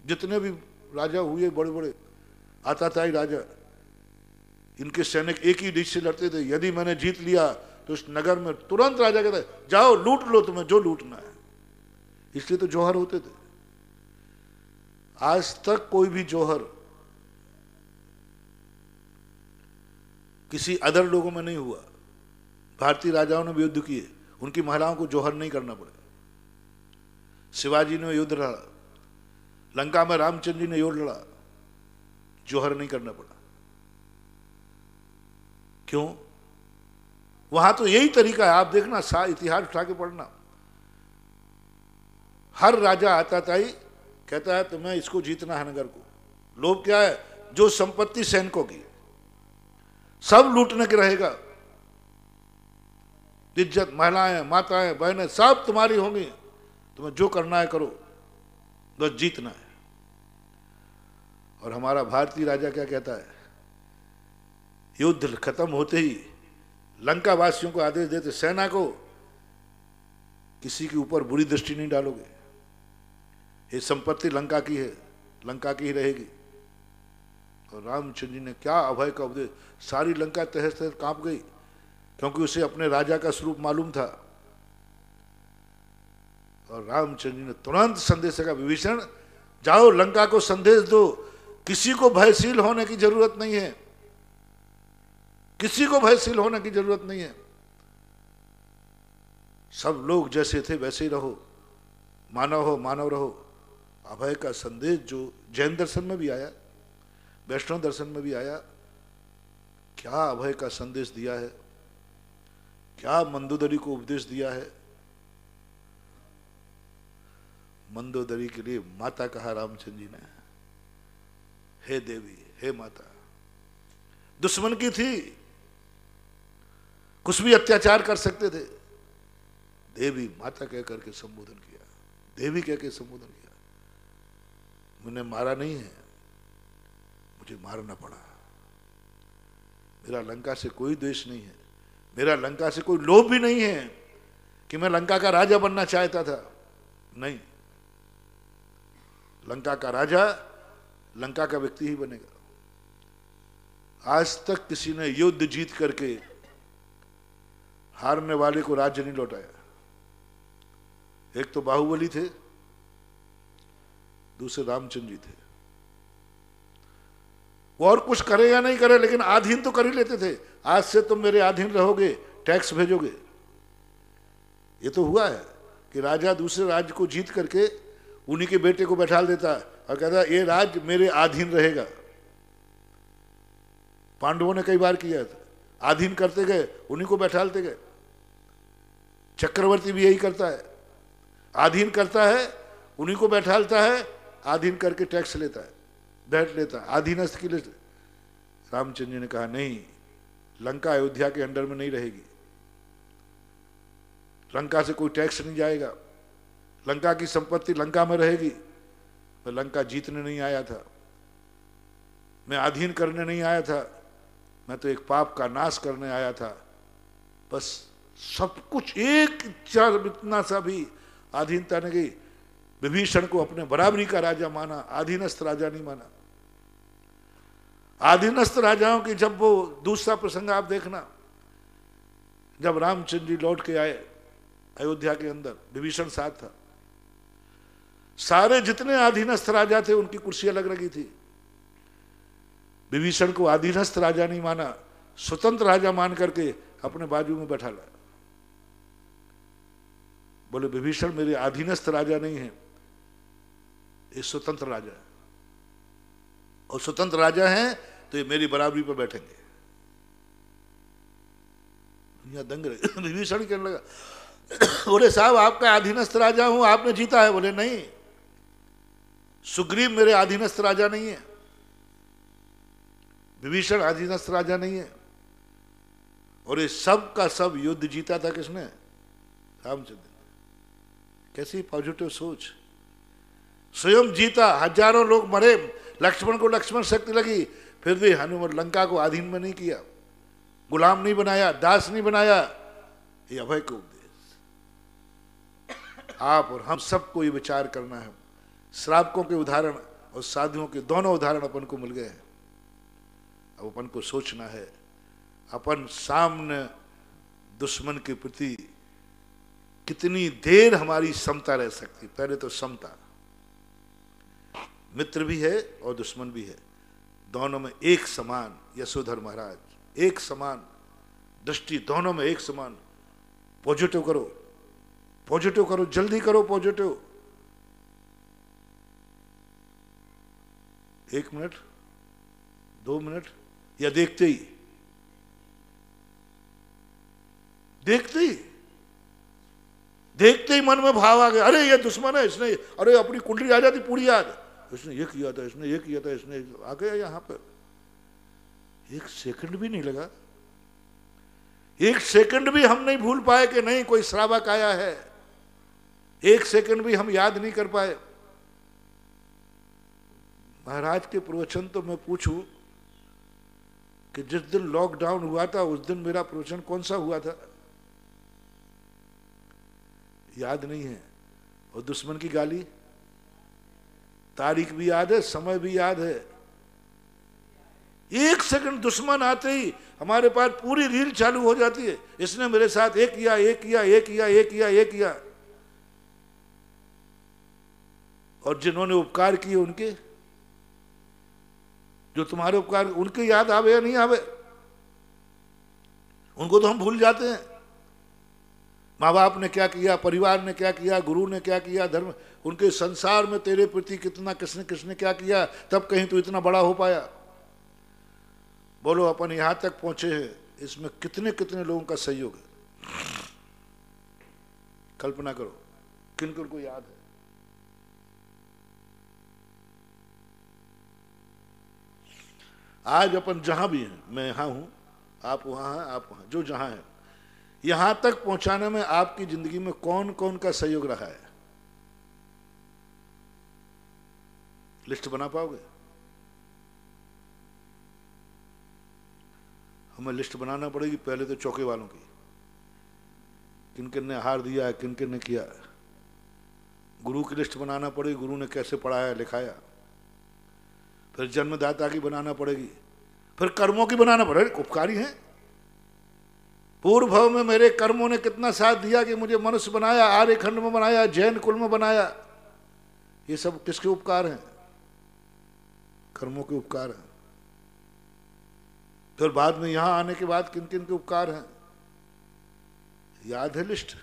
[SPEAKER 1] जितने भी राजा हुए बड़े बड़े आताताई राजा, इनके सैनिक एक ही डिश से लड़ते थे, यदि मैंने जीत लिया तो इस नगर में तुरंत राजा कहता जाओ लूट लो तुम्हें जो लूटना है। इसलिए तो जौहर होते थे। आज तक कोई भी जौहर किसी अदर लोगों में नहीं हुआ। भारतीय राजाओं ने भी युद्ध किए, उनकी महिलाओं को जौहर नहीं करना पड़ा। शिवाजी ने युद्ध लड़ा, लंका में रामचंद्र जी ने युद्ध लड़ा, जौहर नहीं करना पड़ा। क्यों? वहां तो यही तरीका है। आप देखना, इतिहास उठा के पढ़ना, हर राजा आता था ही कहता है तुम्हें इसको जीतना है नगर को। लोभ क्या है? जो संपत्ति सैनिकों की सब लूटने के रहेगा, इज्जत, महिलाएं, माताएं, बहनें सब तुम्हारी होंगी, तुम्हें जो करना है करो, बस जीतना है। और हमारा भारतीय राजा क्या कहता है, युद्ध खत्म होते ही लंका वासियों को आदेश देते, सेना को किसी के ऊपर बुरी दृष्टि नहीं डालोगे, ये संपत्ति लंका की है, लंका की ही रहेगी। और रामचंद्र जी ने क्या अभय का उपदेश, सारी लंका तहस तहस कांप गई, क्योंकि उसे अपने राजा का स्वरूप मालूम था। और रामचंद्र जी ने तुरंत संदेश का, विभीषण जाओ लंका को संदेश दो, किसी को भयशील होने की जरूरत नहीं है, किसी को भयशील होने की जरूरत नहीं है, सब लोग जैसे थे वैसे ही रहो, मानव हो मानव रहो। अभय का संदेश जो जैन दर्शन में भी आया, वैष्णव दर्शन में भी आया, क्या अभय का संदेश दिया है, क्या मंदोदरी को उपदेश दिया है। मंदोदरी के लिए माता कहा रामचंद्र जी ने, हे देवी, हे माता। दुश्मन की थी, कुछ भी अत्याचार कर सकते थे, देवी माता कह करके संबोधन किया, देवी कह के संबोधन किया। मैंने मारा नहीं है, मुझे मारना पड़ा। मेरा लंका से कोई द्वेष नहीं है, मेरा लंका से कोई लोभ भी नहीं है कि मैं लंका का राजा बनना चाहता था, नहीं। लंका का राजा लंका का व्यक्ति ही बनेगा। आज तक किसी ने युद्ध जीत करके हारने वाले को राज्य नहीं लौटाया। एक तो बाहुबली थे, दूसरे रामचंद्र जी थे। वो और कुछ करे या नहीं करे, लेकिन आधीन तो कर ही लेते थे। आज से तुम मेरे अधीन रहोगे, टैक्स भेजोगे। ये तो हुआ है कि राजा दूसरे राज्य को जीत करके उन्हीं के बेटे को बैठा देता और कहता ये राज्य मेरे अधीन रहेगा। पांडवों ने कई बार किया था, अधीन करते गए, उन्हीं को बैठालते गए। चक्रवर्ती भी यही करता है, अधीन करता है, उन्हीं को बैठालता है, अधीन करके टैक्स लेता है, बैठ लेता है, अधीनस्थ के लिए। रामचंद्र जी ने कहा नहीं, लंका अयोध्या के अंडर में नहीं रहेगी, लंका से कोई टैक्स नहीं जाएगा, लंका की संपत्ति लंका में रहेगी। मैं लंका जीतने नहीं आया था, मैं अधीन करने नहीं आया था, मैं तो एक पाप का नाश करने आया था। बस सब कुछ एक इतना सा भी अधीनता नहीं गई। विभीषण को अपने बराबरी का राजा माना, अधीनस्थ राजा नहीं माना। अधीनस्थ राजाओं की जब वो दूसरा प्रसंग आप देखना, जब रामचंद्र जी लौट के आए अयोध्या के अंदर, विभीषण साथ था, सारे जितने अधीनस्थ राजा थे उनकी कुर्सी अलग लगी थी। विभीषण को अधीनस्थ राजा नहीं माना, स्वतंत्र राजा मान करके अपने बाजू में बैठा लाया। बोले विभीषण मेरे अधीनस्थ राजा नहीं है, ये स्वतंत्र राजा है, और स्वतंत्र राजा हैं तो ये मेरी बराबरी पर बैठेंगे। दुनिया दंग रही। विभीषण कहने लगा, बोले साहब आपका अधीनस्थ राजा हूं, आपने जीता है। बोले नहीं, सुग्रीव मेरे अधीनस्थ राजा नहीं है, विभीषण अधीनस्थ राजा नहीं है। और ये सब का सब युद्ध जीता था किसने? रामचंद्र। कैसी पॉजिटिव सोच, स्वयं जीता, हजारों लोग मरे, लक्ष्मण को लक्ष्मण शक्ति लगी, फिर भी हनुमान लंका को अधीन में नहीं किया, गुलाम नहीं बनाया, दास नहीं बनाया। ये अभय को उपदेश आप और हम सबको ये विचार करना है। श्रावकों के उदाहरण और साधुओं के दोनों उदाहरण अपन को मिल गए हैं। अब अपन को सोचना है, अपन सामने दुश्मन के प्रति कितनी देर हमारी समता रह सकती। पहले तो समता, मित्र भी है और दुश्मन भी है, दोनों में एक समान। यशोधर महाराज, एक समान दृष्टि, दोनों में एक समान। पॉजिटिव करो, पॉजिटिव करो, जल्दी करो पॉजिटिव। 1 मिनट, 2 मिनट, या देखते ही देखते ही मन में भाव आ गया, अरे ये दुश्मन है, इसने, अरे अपनी कुंडली आ जाती पूरी याद, इसने ये किया था, इसने ये किया था, इसने आ गया यहां पर। 1 सेकंड भी नहीं लगा, 1 सेकंड भी हम नहीं भूल पाए कि नहीं कोई श्रावक आया है, एक सेकंड भी हम याद नहीं कर पाए। महाराज के प्रवचन तो मैं पूछूं कि जिस दिन लॉकडाउन हुआ था उस दिन मेरा प्रवचन कौन सा हुआ था, याद नहीं है। और दुश्मन की गाली, तारीख भी याद है, समय भी याद है। एक सेकंड दुश्मन आते ही हमारे पास पूरी रील चालू हो जाती है, इसने मेरे साथ एक किया, एक किया, एक किया, एक किया, एक किया। और जिन्होंने उपकार किए उनके, जो तुम्हारे उपकार, उनके याद आवे या नहीं आवे? उनको तो हम भूल जाते हैं। माँ बाप ने क्या किया, परिवार ने क्या किया, गुरु ने क्या किया, धर्म, उनके संसार में तेरे प्रति कितना किसने किसने क्या किया, तब कहीं तो इतना बड़ा हो पाया। बोलो अपन यहां तक पहुंचे हैं, इसमें कितने कितने लोगों का सहयोग है। कल्पना करो किन किन को याद है। आज अपन जहां भी हैं, मैं यहां हूं, आप वहां हैं, आप वहां, जो जहां है, यहां तक पहुंचाने में आपकी जिंदगी में कौन कौन का सहयोग रहा है? लिस्ट बना पाओगे? हमें लिस्ट बनाना पड़ेगी पहले तो चौके वालों की, किन किन ने आहार दिया है, किन किन ने किया। गुरु की लिस्ट बनाना पड़ेगी, गुरु ने कैसे पढ़ाया लिखाया। फिर जन्मदाता की बनाना पड़ेगी, फिर कर्मों की बनाना पड़ेगी। उपकारी हैं, पूर्व भव में मेरे कर्मों ने कितना साथ दिया कि मुझे मनुष्य बनाया, आर्यखंड में बनाया, जैन कुल में बनाया। ये सब किसके उपकार हैं? कर्मों के उपकार हैं। फिर बाद में यहां आने के बाद किन किन के उपकार हैं, याद है लिस्ट?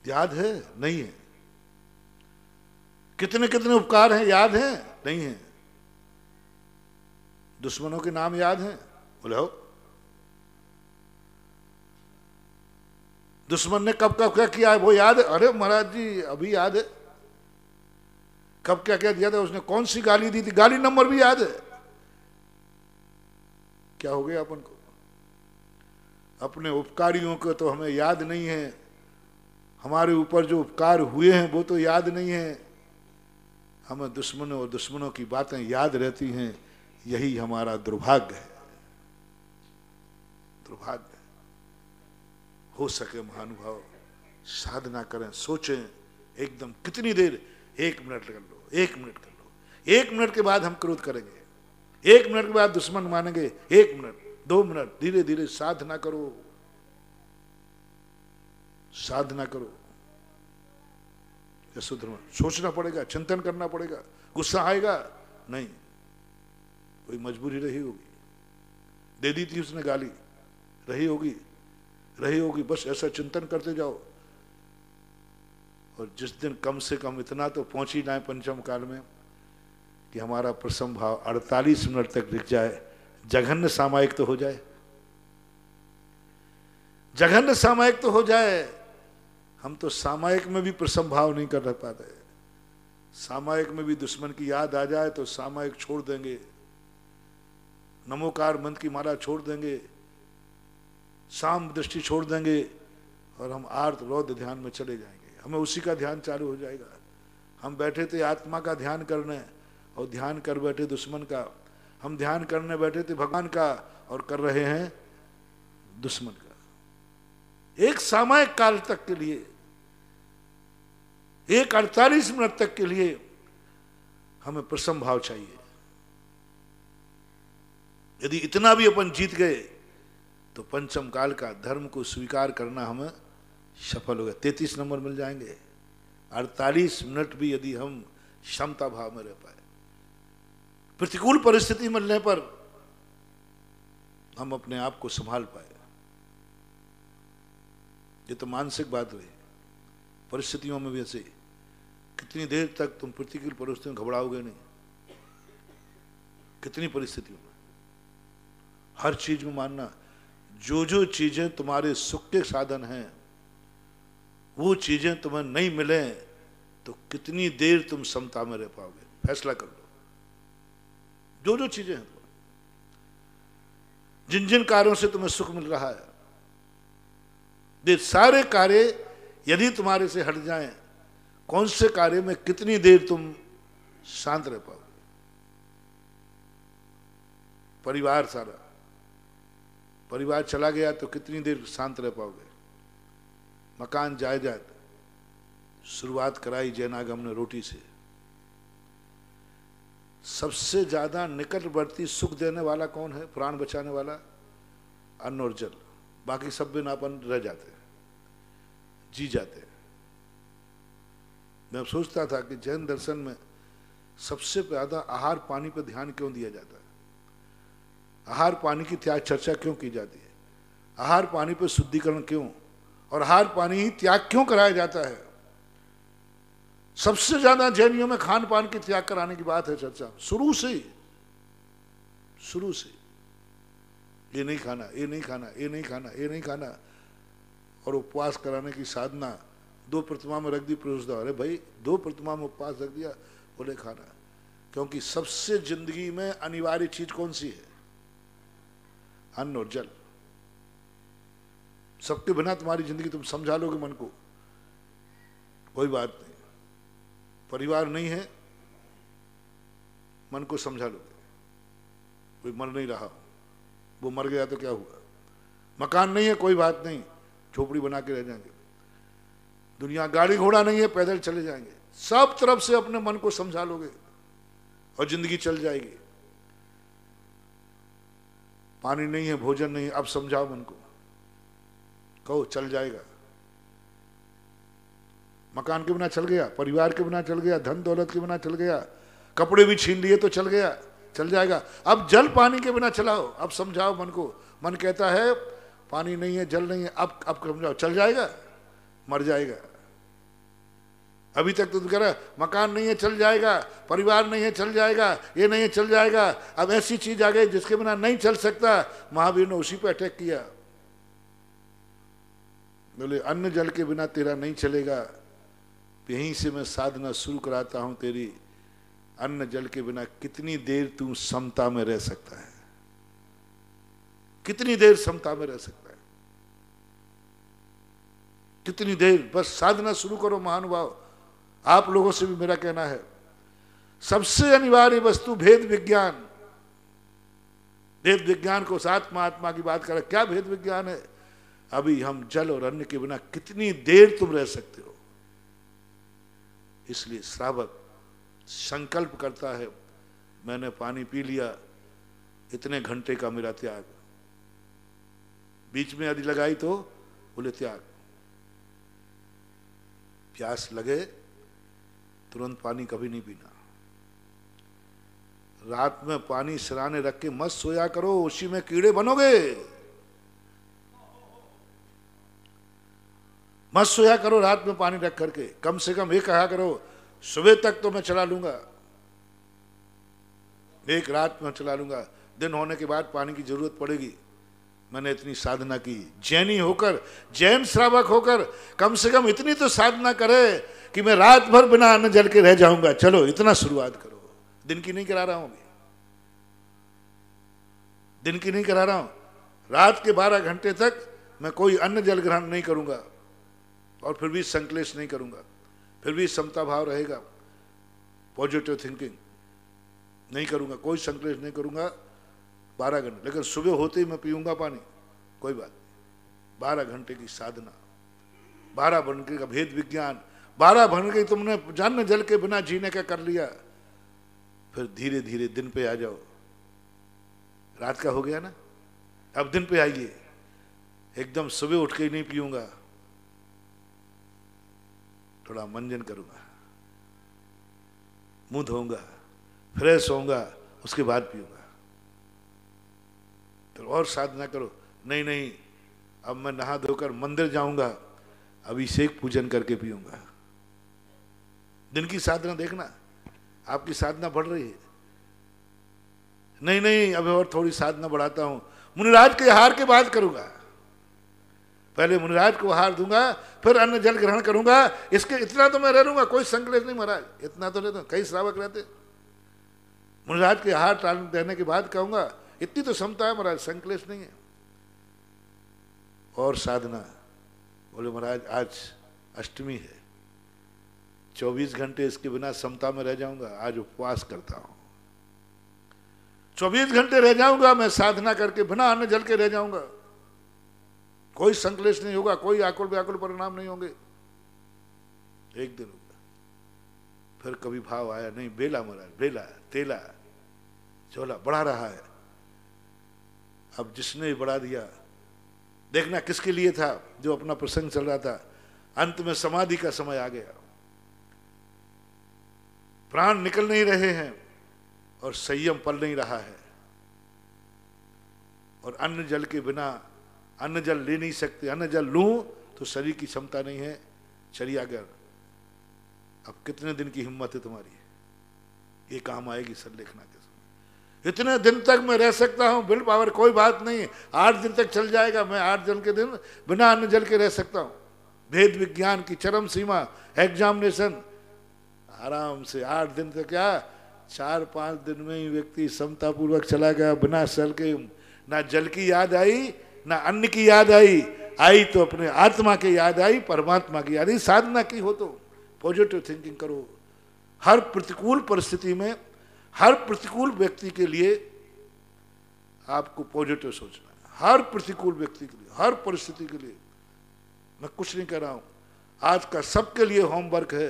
[SPEAKER 1] याद है? नहीं है। कितने कितने उपकार हैं, याद है? नहीं है। दुश्मनों के नाम याद हैं? बोले हो। दुश्मन ने कब कब क्या किया है वो याद है? अरे महाराज जी अभी याद है। कब क्या क्या दिया था उसने, कौन सी गाली दी थी, गाली नंबर भी याद है। क्या हो गया अपन को? अपने उपकारियों को तो हमें याद नहीं है, हमारे ऊपर जो उपकार हुए हैं वो तो याद नहीं है। हमें दुश्मनों और दुश्मनों की बातें याद रहती हैं। यही हमारा दुर्भाग्य है, दुर्भाग्य। हो सके महानुभाव साधना करें, सोचें एकदम। कितनी देर? 1 मिनट कर लो, 1 मिनट कर लो। 1 मिनट के बाद हम क्रोध करेंगे, 1 मिनट के बाद दुश्मन मानेंगे, 1 मिनट, 2 मिनट, धीरे धीरे साधना करो, साधना करो। सुधरना, सोचना पड़ेगा, चिंतन करना पड़ेगा। गुस्सा आएगा नहीं, कोई मजबूरी रही होगी, दे दी थी उसने गाली, रही होगी, रही होगी। बस ऐसा चिंतन करते जाओ। और जिस दिन कम से कम इतना तो पहुंच ही जाए पंचम काल में कि हमारा प्रसम भाव 48 मिनट तक दिख जाए, जघन्य सामायिक तो हो जाए, जघन्य सामायिक तो हो जाए। हम तो सामायिक में भी प्रसम भाव नहीं कर पाते। सामायिक में भी दुश्मन की याद आ जाए तो सामायिक छोड़ देंगे, नमोकार मंत्र की माला छोड़ देंगे, साम दृष्टि छोड़ देंगे और हम आर्त रौद्र ध्यान में चले जाएंगे। हमें उसी का ध्यान चालू हो जाएगा। हम बैठे थे आत्मा का ध्यान करने और ध्यान कर बैठे दुश्मन का। हम ध्यान करने बैठे थे भगवान का और कर रहे हैं दुश्मन का। एक सामायिक काल तक के लिए, एक 48 मिनट तक के लिए हमें प्रसम भाव चाहिए। यदि इतना भी अपन जीत गए तो पंचम काल का धर्म को स्वीकार करना हमें सफल हो गया। 33 नंबर मिल जाएंगे। 48 मिनट भी यदि हम क्षमता भाव में रह पाए, प्रतिकूल परिस्थिति मिलने पर हम अपने आप को संभाल पाए। ये तो मानसिक बात हुई। परिस्थितियों में भी ऐसे, कितनी देर तक तुम प्रतिकूल परिस्थितियों में घबराओगे नहीं? कितनी परिस्थितियों में, हर चीज में मानना, जो जो चीजें तुम्हारे सुख के साधन हैं वो चीजें तुम्हें नहीं मिले तो कितनी देर तुम समता में रह पाओगे? फैसला कर लो। जो जो चीजें हैं, जिन जिन कार्यों से तुम्हें सुख मिल रहा है, ये सारे कार्य यदि तुम्हारे से हट जाएं, कौन से कार्य में कितनी देर तुम शांत रह पाओगे? परिवार सारा, परिवार चला गया तो कितनी देर शांत रह पाओगे? मकान जायदाद, शुरुआत कराई जैनागम ने रोटी से। सबसे ज्यादा निकटवर्ती सुख देने वाला कौन है? प्राण बचाने वाला अन्न और जल। बाकी सब बिनापन रह जाते हैं, जी जाते हैं। मैं सोचता था कि जैन दर्शन में सबसे ज्यादा आहार पानी पर ध्यान क्यों दिया जाता है? आहार पानी की त्याग चर्चा क्यों की जाती है? आहार पानी पर शुद्धिकरण क्यों, और आहार पानी ही त्याग क्यों कराया जाता है? सबसे ज्यादा जैनियों में खान पान की त्याग कराने की बात है चर्चा, शुरू से ही, शुरू से। ये नहीं खाना, ये नहीं खाना, ये नहीं खाना, ये नहीं खाना। और उपवास कराने की साधना, 2 प्रतिमा में रख दी प्रयोजदा। अरे भाई 2 प्रतिमा में उपवास रख दिया, बोले खाना। क्योंकि सबसे जिंदगी में अनिवार्य चीज कौन सी है? अन्न और जल। सबके बिना तुम्हारी जिंदगी तुम समझा लोगे मन को, कोई बात नहीं। परिवार नहीं है, मन को समझा लोगे। कोई मर नहीं रहा, वो मर गया तो क्या हुआ? मकान नहीं है, कोई बात नहीं, झोपड़ी बना के रह जाएंगे। दुनिया गाड़ी घोड़ा नहीं है, पैदल चले जाएंगे। सब तरफ से अपने मन को समझा लोगे और जिंदगी चल जाएगी। पानी नहीं है, भोजन नहीं है, अब समझाओ मन को, कहो चल जाएगा। मकान के बिना चल गया, परिवार के बिना चल गया, धन दौलत के बिना चल गया, कपड़े भी छीन लिए तो चल गया, चल जाएगा। अब जल पानी के बिना चलाओ, अब समझाओ मन को। मन कहता है पानी नहीं है, जल नहीं है, अब समझाओ, चल जाएगा, मर जाएगा। अभी तक तो कह रहा मकान नहीं है चल जाएगा, परिवार नहीं है चल जाएगा, ये नहीं है चल जाएगा। अब ऐसी चीज आ गई जिसके बिना नहीं चल सकता। महावीर ने उसी पे अटैक किया, बोले अन्न जल के बिना तेरा नहीं चलेगा। यहीं से मैं साधना शुरू कराता हूं तेरी। अन्न जल के बिना कितनी देर तू समता में रह सकता है? कितनी देर समता में रह सकता है? कितनी देर? बस साधना शुरू करो महानुभाव। आप लोगों से भी मेरा कहना है, सबसे अनिवार्य वस्तु भेद विज्ञान। भेद विज्ञान को साथ महात्मा की बात करें, क्या भेद विज्ञान है? अभी हम जल और अन्न के बिना कितनी देर तुम रह सकते हो? इसलिए श्रावक संकल्प करता है, मैंने पानी पी लिया, इतने घंटे का मेरा त्याग। बीच में यदि लगाई तो बोले त्याग। प्यास लगे तुरंत पानी कभी नहीं पीना। रात में पानी सिराने रख के मत सोया करो, उसी में कीड़े बनोगे। मत सोया करो रात में पानी रख करके। कम से कम एक कहा करो, सुबह तक तो मैं चला लूंगा, एक रात में चला लूंगा, दिन होने के बाद पानी की जरूरत पड़ेगी। मैंने इतनी साधना की। जैनी होकर, जैन श्रावक होकर कम से कम इतनी तो साधना करे कि मैं रात भर बिना अन्न जल के रह जाऊंगा। चलो इतना शुरुआत करो। दिन की नहीं करा रहा हूं, दिन की नहीं करा रहा हूं। रात के 12 घंटे तक मैं कोई अन्न जल ग्रहण नहीं करूंगा और फिर भी संक्लेश नहीं करूंगा, फिर भी समता भाव रहेगा, पॉजिटिव थिंकिंग नहीं करूंगा, कोई संक्लेश नहीं करूंगा 12 घंटे। लेकिन सुबह होते ही मैं पीऊंगा पानी, कोई बात नहीं। 12 घंटे की साधना, 12 घंटे का भेद विज्ञान, 12 घंटे तुमने अन्न जल के बिना जीने का कर लिया। फिर धीरे धीरे दिन पे आ जाओ। रात का हो गया ना, अब दिन पे आइए। एकदम सुबह उठ के ही नहीं पीऊंगा, थोड़ा मंजन करूंगा, मुंह धोऊंगा, फ्रेश होऊंगा, उसके बाद पीऊंगा। तो और साधना करो। नहीं नहीं, अब मैं नहा धोकर मंदिर जाऊंगा, अभिषेक पूजन करके पीऊंगा। दिन की साधना देखना, आपकी साधना बढ़ रही है। नहीं नहीं, अब और थोड़ी साधना बढ़ाता हूं, मुनिराज के आहार के बाद करूंगा। पहले मुनिराज को आहार दूंगा, फिर अन्न जल ग्रहण करूंगा। इसके इतना तो मैं रह लूंगा, कोई संकलेश नहीं महाराज, इतना तो रहता। कई श्रावक रहते, मुनिराज के आहार टाल देने के बाद कहूंगा, इतनी तो क्षमता है महाराज, संकलेश नहीं है। और साधना, बोले महाराज आज अष्टमी है, 24 घंटे इसके बिना समता में रह जाऊंगा, आज उपवास करता हूं, 24 घंटे रह जाऊंगा मैं साधना करके, बिना अन्न जल के रह जाऊंगा, कोई संकलेश नहीं होगा, कोई आकुल व्याकुल परिणाम नहीं होंगे। एक दिन होगा, फिर कभी भाव आया नहीं, बेला महाराज, बेला तेला चोला बढ़ा रहा है। अब जिसने बढ़ा दिया, देखना किसके लिए था, जो अपना प्रसंग चल रहा था, अंत में समाधि का समय आ गया, प्राण निकल नहीं रहे हैं और संयम पल नहीं रहा है, और अन्न जल के बिना, अन्न जल ले नहीं सकते, अन्न जल लूं तो शरीर की क्षमता नहीं है, चलिए अगर अब कितने दिन की हिम्मत है तुम्हारी, ये काम आएगी संलेखना के समय। इतने दिन तक मैं रह सकता हूं, विल पावर कोई बात नहीं, 8 दिन तक चल जाएगा, मैं 8 दिन के दिन बिना अन्न जल के रह सकता हूं। भेद विज्ञान की चरम सीमा, एग्जामिनेशन, आराम से 8 दिन तक, क्या 4-5 दिन में ही व्यक्ति समता पूर्वक चला गया, बिना जल के, ना जल की याद आई ना अन्न की याद आई तो अपने आत्मा की याद आई, परमात्मा की याद आई। साधना की हो तो पॉजिटिव थिंकिंग करो। हर प्रतिकूल परिस्थिति में, हर प्रतिकूल व्यक्ति के लिए आपको पॉजिटिव सोचना है, हर प्रतिकूल व्यक्ति के लिए, हर परिस्थिति के लिए। मैं कुछ नहीं कह रहा हूं, आज का सबके लिए होमवर्क है,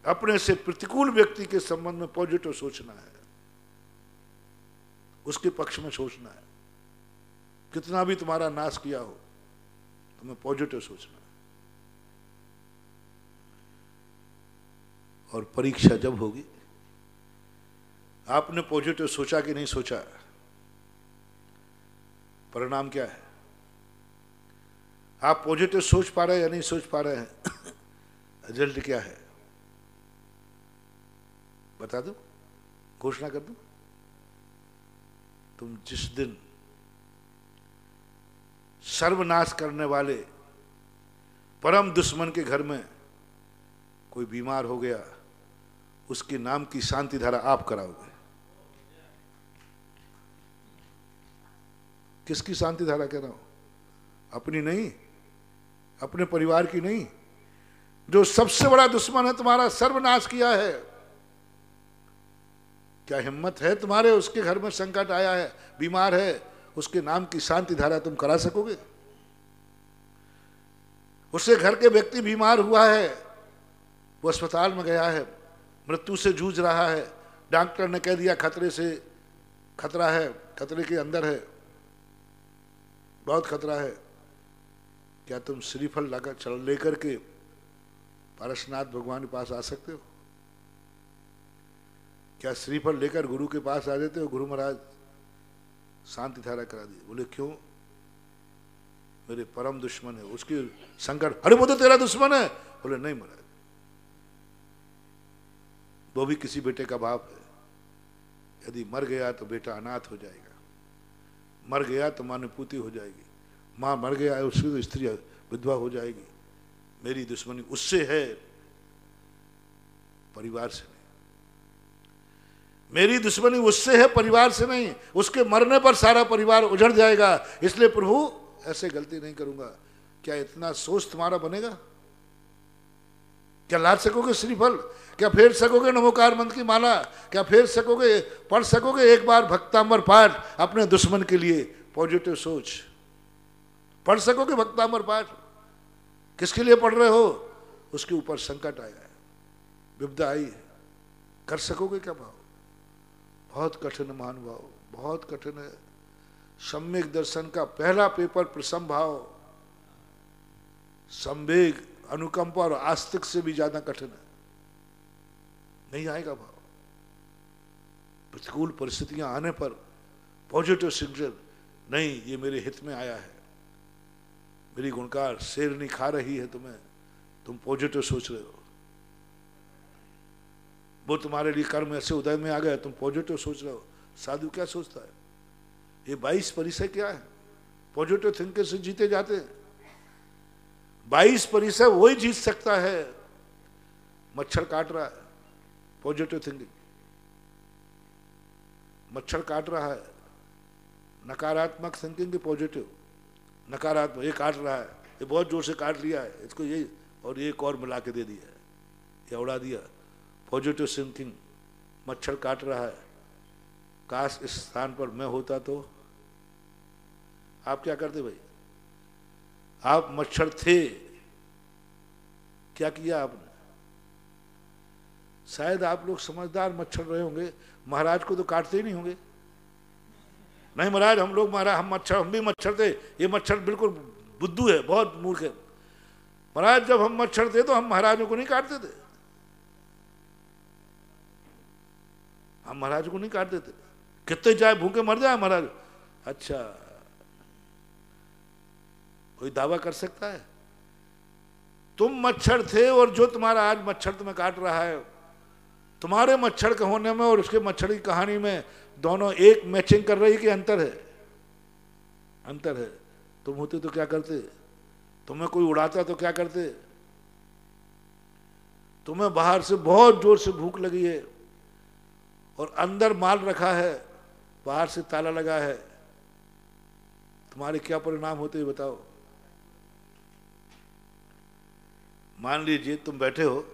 [SPEAKER 1] अपने से प्रतिकूल व्यक्ति के संबंध में पॉजिटिव सोचना है, उसके पक्ष में सोचना है। कितना भी तुम्हारा नाश किया हो, तुम्हें पॉजिटिव सोचना है। और परीक्षा जब होगी, आपने पॉजिटिव सोचा कि नहीं सोचा, परिणाम क्या है? आप पॉजिटिव सोच पा रहे हैं या नहीं सोच पा रहे हैं, रिजल्ट क्या है बता दो, घोषणा कर दो। तुम जिस दिन सर्वनाश करने वाले परम दुश्मन के घर में कोई बीमार हो गया, उसके नाम की शांति धारा आप कराओगे। किसकी शांति धारा कह रहा हूं? अपनी नहीं, अपने परिवार की नहीं। जो सबसे बड़ा दुश्मन है, तुम्हारा सर्वनाश किया है, क्या हिम्मत है तुम्हारे, उसके घर में संकट आया है, बीमार है, उसके नाम की शांति धारा तुम करा सकोगे? उससे घर के व्यक्ति बीमार हुआ है, वो अस्पताल में गया है, मृत्यु से जूझ रहा है, डॉक्टर ने कह दिया खतरे से, खतरा है, खतरे के अंदर है, बहुत खतरा है। क्या तुम श्रीफल लगा चल लेकर के पारसनाथ भगवान के पास आ सकते हो? क्या श्रीफल लेकर गुरु के पास आ जाते हो? गुरु महाराज शांति धारा करा दी। बोले क्यों? मेरे परम दुश्मन है, उसकी संकट। अरे वो तो तेरा दुश्मन है। बोले नहीं महाराज, वो भी किसी बेटे का बाप है, यदि मर गया तो बेटा अनाथ हो जाएगा, मर गया तो मां निपुती हो जाएगी, मां मर गया है उसकी तो स्त्री विधवा हो जाएगी। मेरी दुश्मनी उससे है, परिवार से नहीं। मेरी दुश्मनी उससे है, परिवार से नहीं। उसके मरने पर सारा परिवार उजड़ जाएगा, इसलिए प्रभु ऐसे गलती नहीं करूंगा। क्या इतना सोच तुम्हारा बनेगा? क्या लाद सकोगे श्रीफल? क्या फेर सकोगे नमोकार मंत्र की माला? क्या फेर सकोगे, पढ़ सकोगे एक बार भक्तांबर पाठ अपने दुश्मन के लिए? पॉजिटिव सोच। पढ़ सकोगे भक्तांबर पाठ? किसके लिए पढ़ रहे हो? उसके ऊपर संकट आया है, विपदा आई है, कर सकोगे क्या भाव? बहुत कठिन महानुभाव, बहुत कठिन है। सम्यक दर्शन का पहला पेपर प्रसम भाव, संवेग, अनुकंपा और आस्तिक से भी ज्यादा कठिन है। नहीं आएगा भाव। प्रतिकूल परिस्थितियां आने पर पॉजिटिव सिग्नल, नहीं ये मेरे हित में आया है, मेरी गुणकार शेरनी खा रही है तुम्हें, तुम पॉजिटिव सोच रहे हो, वो तुम्हारे लिए कर्म ऐसे उदय में आ गए, तुम पॉजिटिव सोच रहे हो। साधु क्या सोचता है? ये 22 परिसर क्या है? पॉजिटिव थिंकिंग से जीते जाते हैं। 22 परिसर वही जीत सकता है। मच्छर काट रहा है, पॉजिटिव थिंकिंग। मच्छर काट रहा है, नकारात्मक थिंकिंग की पॉजिटिव, नकारात्मक, ये काट रहा है, ये बहुत जोर से काट लिया है, इसको ये और ये एक और मिला के दे दिया है, ये उड़ा दिया। पॉजिटिव थिंकिंग, मच्छर काट रहा है, काश इस स्थान पर मैं होता तो। आप क्या करते भाई? आप मच्छर थे, क्या किया आपने? शायद आप लोग समझदार मच्छर रहे होंगे, महाराज को तो काटते ही नहीं होंगे। नहीं महाराज, हम लोग महाराज, हम भी मच्छर थे, ये मच्छर बिल्कुल बुद्धू है, बहुत मूर्ख है। महाराज जब हम मच्छर थे तो हम महाराजों को नहीं काटते थे, हम महाराज को नहीं काटते थे। कितने चाहे भूखे मर जाए महाराज। अच्छा, कोई दावा कर सकता है? तुम मच्छर थे और जो तुम्हारा आज मच्छर तुम्हें काट रहा है, तुम्हारे मच्छर के होने में और उसके मच्छर की कहानी में दोनों एक मैचिंग कर रही कि अंतर है? अंतर है। तुम होते तो क्या करते? तुम्हें कोई उड़ाता तो क्या करते? तुम्हें बाहर से बहुत जोर से भूख लगी है और अंदर माल रखा है, बाहर से ताला लगा है, तुम्हारे क्या परिणाम होते बताओ? मान लीजिए तुम बैठे हो,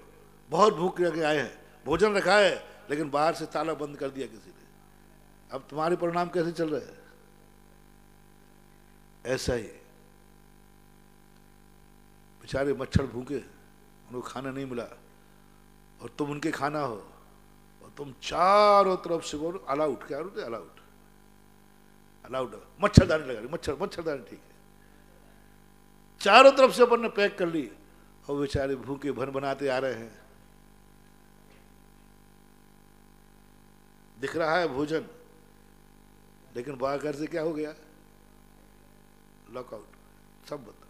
[SPEAKER 1] बहुत भूख लगे आए हैं, भोजन रखा है, लेकिन बाहर से ताला बंद कर दिया किसी ने, अब तुम्हारे परिणाम कैसे चल रहे हैं? ऐसा ही बेचारे मच्छर भूखे, उनको खाना नहीं मिला और तुम उनके खाना हो और तुम चारों तरफ से बोलो अलाउट, क्या बोलते? अलाउट, अलाउट, मच्छरदानी लगा ली, मच्छरदानी ठीक है, चारों तरफ से अपन ने पैक कर ली और बेचारे भूखे भन बनाते आ रहे हैं। दिख रहा है भोजन, लेकिन बाहर से क्या हो गया? लॉकआउट, सब बंद।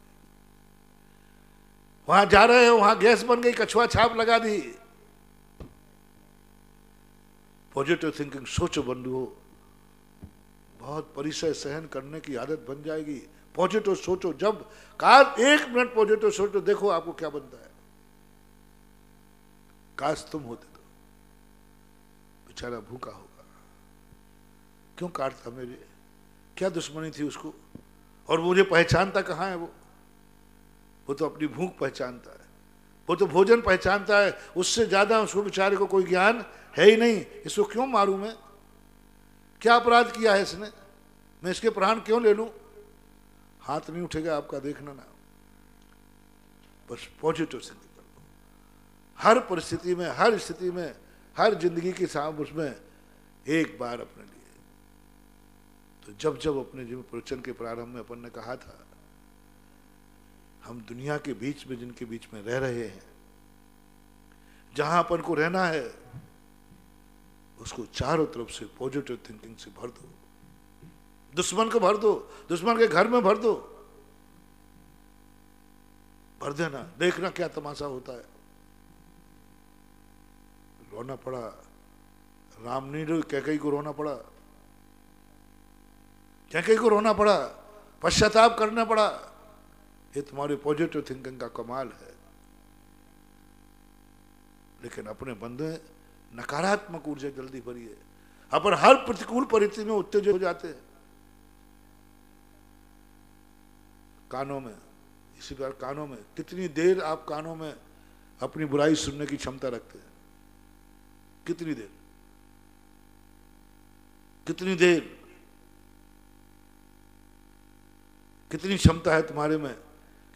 [SPEAKER 1] वहां जा रहे हैं, वहां गैस बन गई, कछुआ छाप लगा दी। पॉजिटिव थिंकिंग, सोचो बंधुओं, बहुत परिचय सहन करने की आदत बन जाएगी। पॉजिटिव सोचो, जब काश 1 मिनट पॉजिटिव सोचो, देखो आपको क्या बनता है। काश तुम होते तो बेचारा भूखा होगा, क्यों काटता मेरे? क्या दुश्मनी थी उसको? और मुझे पहचानता कहाँ है वो तो अपनी भूख पहचानता है, वो तो भोजन पहचानता है, उससे ज्यादा उसको बेचारे को कोई ज्ञान है ही नहीं। इसको क्यों मारूं मैं? क्या अपराध किया है इसने? मैं इसके प्राण क्यों ले लूं? हाथ नहीं उठेगा आपका, देखना ना। बस पॉजिटिव थिंकिंग कर लो, हर परिस्थिति में, हर स्थिति में, हर जिंदगी के साथ उसमें एक बार अपने लिए। तो जब जब अपने जीवन प्रवचन के प्रारंभ में अपन ने कहा था, हम दुनिया के बीच में, जिनके बीच में रह रहे हैं, जहां अपन को रहना है, उसको चारों तरफ से पॉजिटिव थिंकिंग से भर दो। दुश्मन को भर दो, दुश्मन के घर में भर दो, भर देना, देखना क्या तमाशा होता है। रोना पड़ा, राम नहीं, कैकेयी को रोना पड़ा, कैकेयी को रोना पड़ा, पश्चाताप करना पड़ा। ये तुम्हारी पॉजिटिव थिंकिंग का कमाल है। लेकिन अपने बंदे नकारात्मक ऊर्जा जल्दी भरी है, अपन हर प्रतिकूल परिस्थिति में उत्तेजित हो जाते हैं। कानों में, इसी बार कानों में, कितनी देर आप कानों में अपनी बुराई सुनने की क्षमता रखते हैं? कितनी देर, कितनी देर, कितनी क्षमता है तुम्हारे में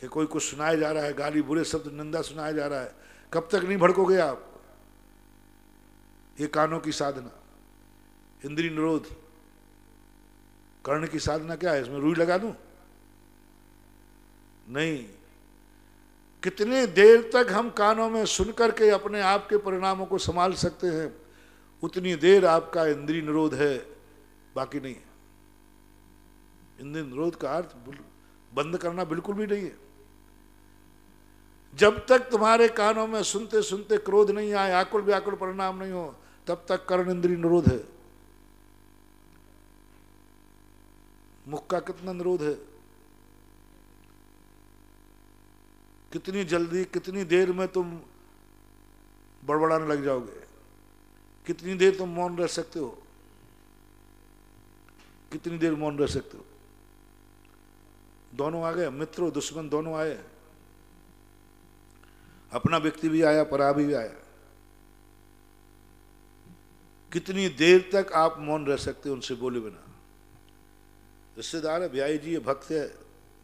[SPEAKER 1] कि कोई कुछ सुनाया जा रहा है, गाली, बुरे शब्द, निंदा सुनाया जा रहा है, कब तक नहीं भड़कोगे आप? ये कानों की साधना, इंद्रिय निरोध। कर्ण की साधना क्या है? इसमें रुई लगा दूं? नहीं। कितनी देर तक हम कानों में सुनकर के अपने आप के परिणामों को संभाल सकते हैं, उतनी देर आपका इंद्रिय निरोध है, बाकी नहीं है। इंद्रिय निरोध का अर्थ बंद करना बिल्कुल भी नहीं है। जब तक तुम्हारे कानों में सुनते सुनते क्रोध नहीं आए, आकुल व्याकुल परिणाम नहीं हो, तब तक कर्ण इंद्रिय निरोध है। मुख का कितना निरोध है? कितनी जल्दी, कितनी देर में तुम बड़बड़ाने लग जाओगे? कितनी देर तुम मौन रह सकते हो? कितनी देर मौन रह सकते हो? दोनों आ गए, मित्र और दुश्मन दोनों आए, अपना व्यक्ति भी आया, परा भी आया। कितनी देर तक आप मौन रह सकते उनसे बोले बिना? रिश्तेदार है, ब्याई जी है, भक्त है,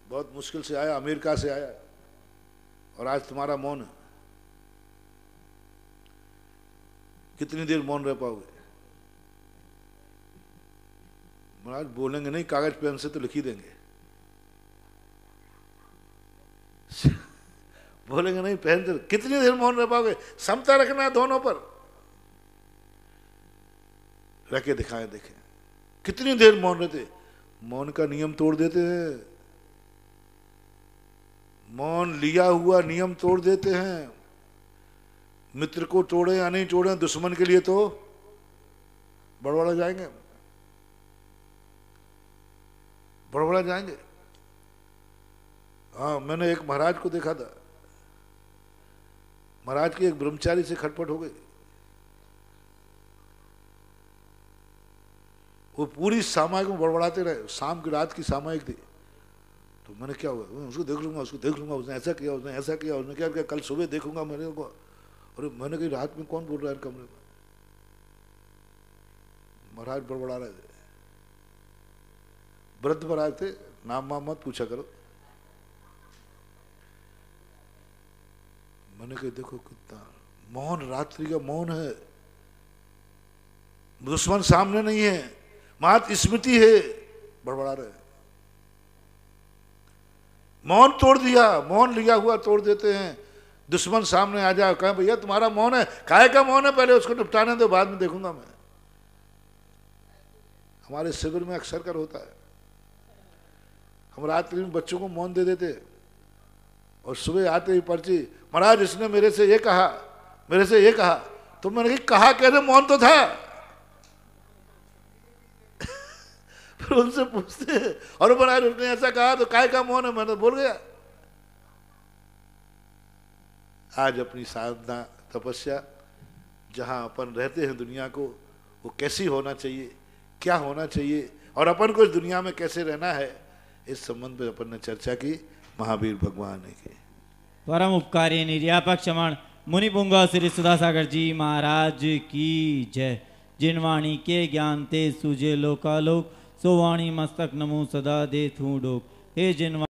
[SPEAKER 1] बहुत मुश्किल से आया, अमेरिका से आया, और आज तुम्हारा मौन है। कितनी देर मौन रह पाओगे? महाराज बोलेंगे नहीं, कागज पेन से तो लिख ही देंगे। बोलेंगे नहीं, पेन से। कितनी देर मौन रह पाओगे? समता रखना है दोनों पर, रह के दिखाएं, देखें कितनी देर मौन रहते। मौन का नियम तोड़ देते हैं, मौन लिया हुआ नियम तोड़ देते हैं। मित्र को तोड़े या नहीं तोड़े, दुश्मन के लिए तो बड़बड़ा जाएंगे, बड़बड़ा जाएंगे। हाँ, मैंने एक महाराज को देखा था, महाराज की एक ब्रह्मचारी से खटपट हो गई। वो पूरी सामायिक में बड़बड़ाते रहे, शाम की रात की सामायिक थी। तो मैंने क्या हुआ, उसको देख लूंगा, उसको देख लूंगा, उसने ऐसा किया, उसने ऐसा किया, उसने क्या किया, कल सुबह देखूंगा मेरे को। और मैंने कही रात में कौन बोल रहा है कमरे में? महाराज बड़बड़ा रहे थे, वृद्ध महाराज थे, नाम वाम मत पूछा करो। मैंने कही देखो कितना मौन, रात्रि का मौन है, दुश्मन सामने नहीं है, मात स्मृति है, बड़बड़ा रहे। मौन तोड़ दिया, मौन लिया हुआ तोड़ देते हैं। दुश्मन सामने आ जाए, कहे भैया तुम्हारा मौन है, काहे का मौन है, पहले उसको निपटाने दो, बाद में देखूंगा मैं। हमारे शिविर में अक्सर कर होता है, हम रात्रि में बच्चों को मौन दे देते और सुबह आते ही पर्ची, महाराज इसने मेरे से ये कहा, मेरे से ये कहा। तो मैंने कहा कैसे, मौन तो था। फिर उनसे पूछते हैं, और महाराज उसने ऐसा कहा तो काय का मौन है, मैंने बोल गया। आज अपनी साधना तपस्या जहाँ अपन रहते हैं दुनिया को, वो कैसी होना चाहिए, क्या होना चाहिए, और अपन को इस दुनिया में कैसे रहना है, इस संबंध में अपन ने चर्चा की महावीर भगवान ने की।
[SPEAKER 2] परम उपकारी निर्यापक क्षमण मुनिपुंगा श्री सुधासागर जी महाराज की जय। जिन वाणी के ज्ञान ते सूझे लोकालोक, सो वाणी मस्तक नमो सदा दे थू डोक। हे जिन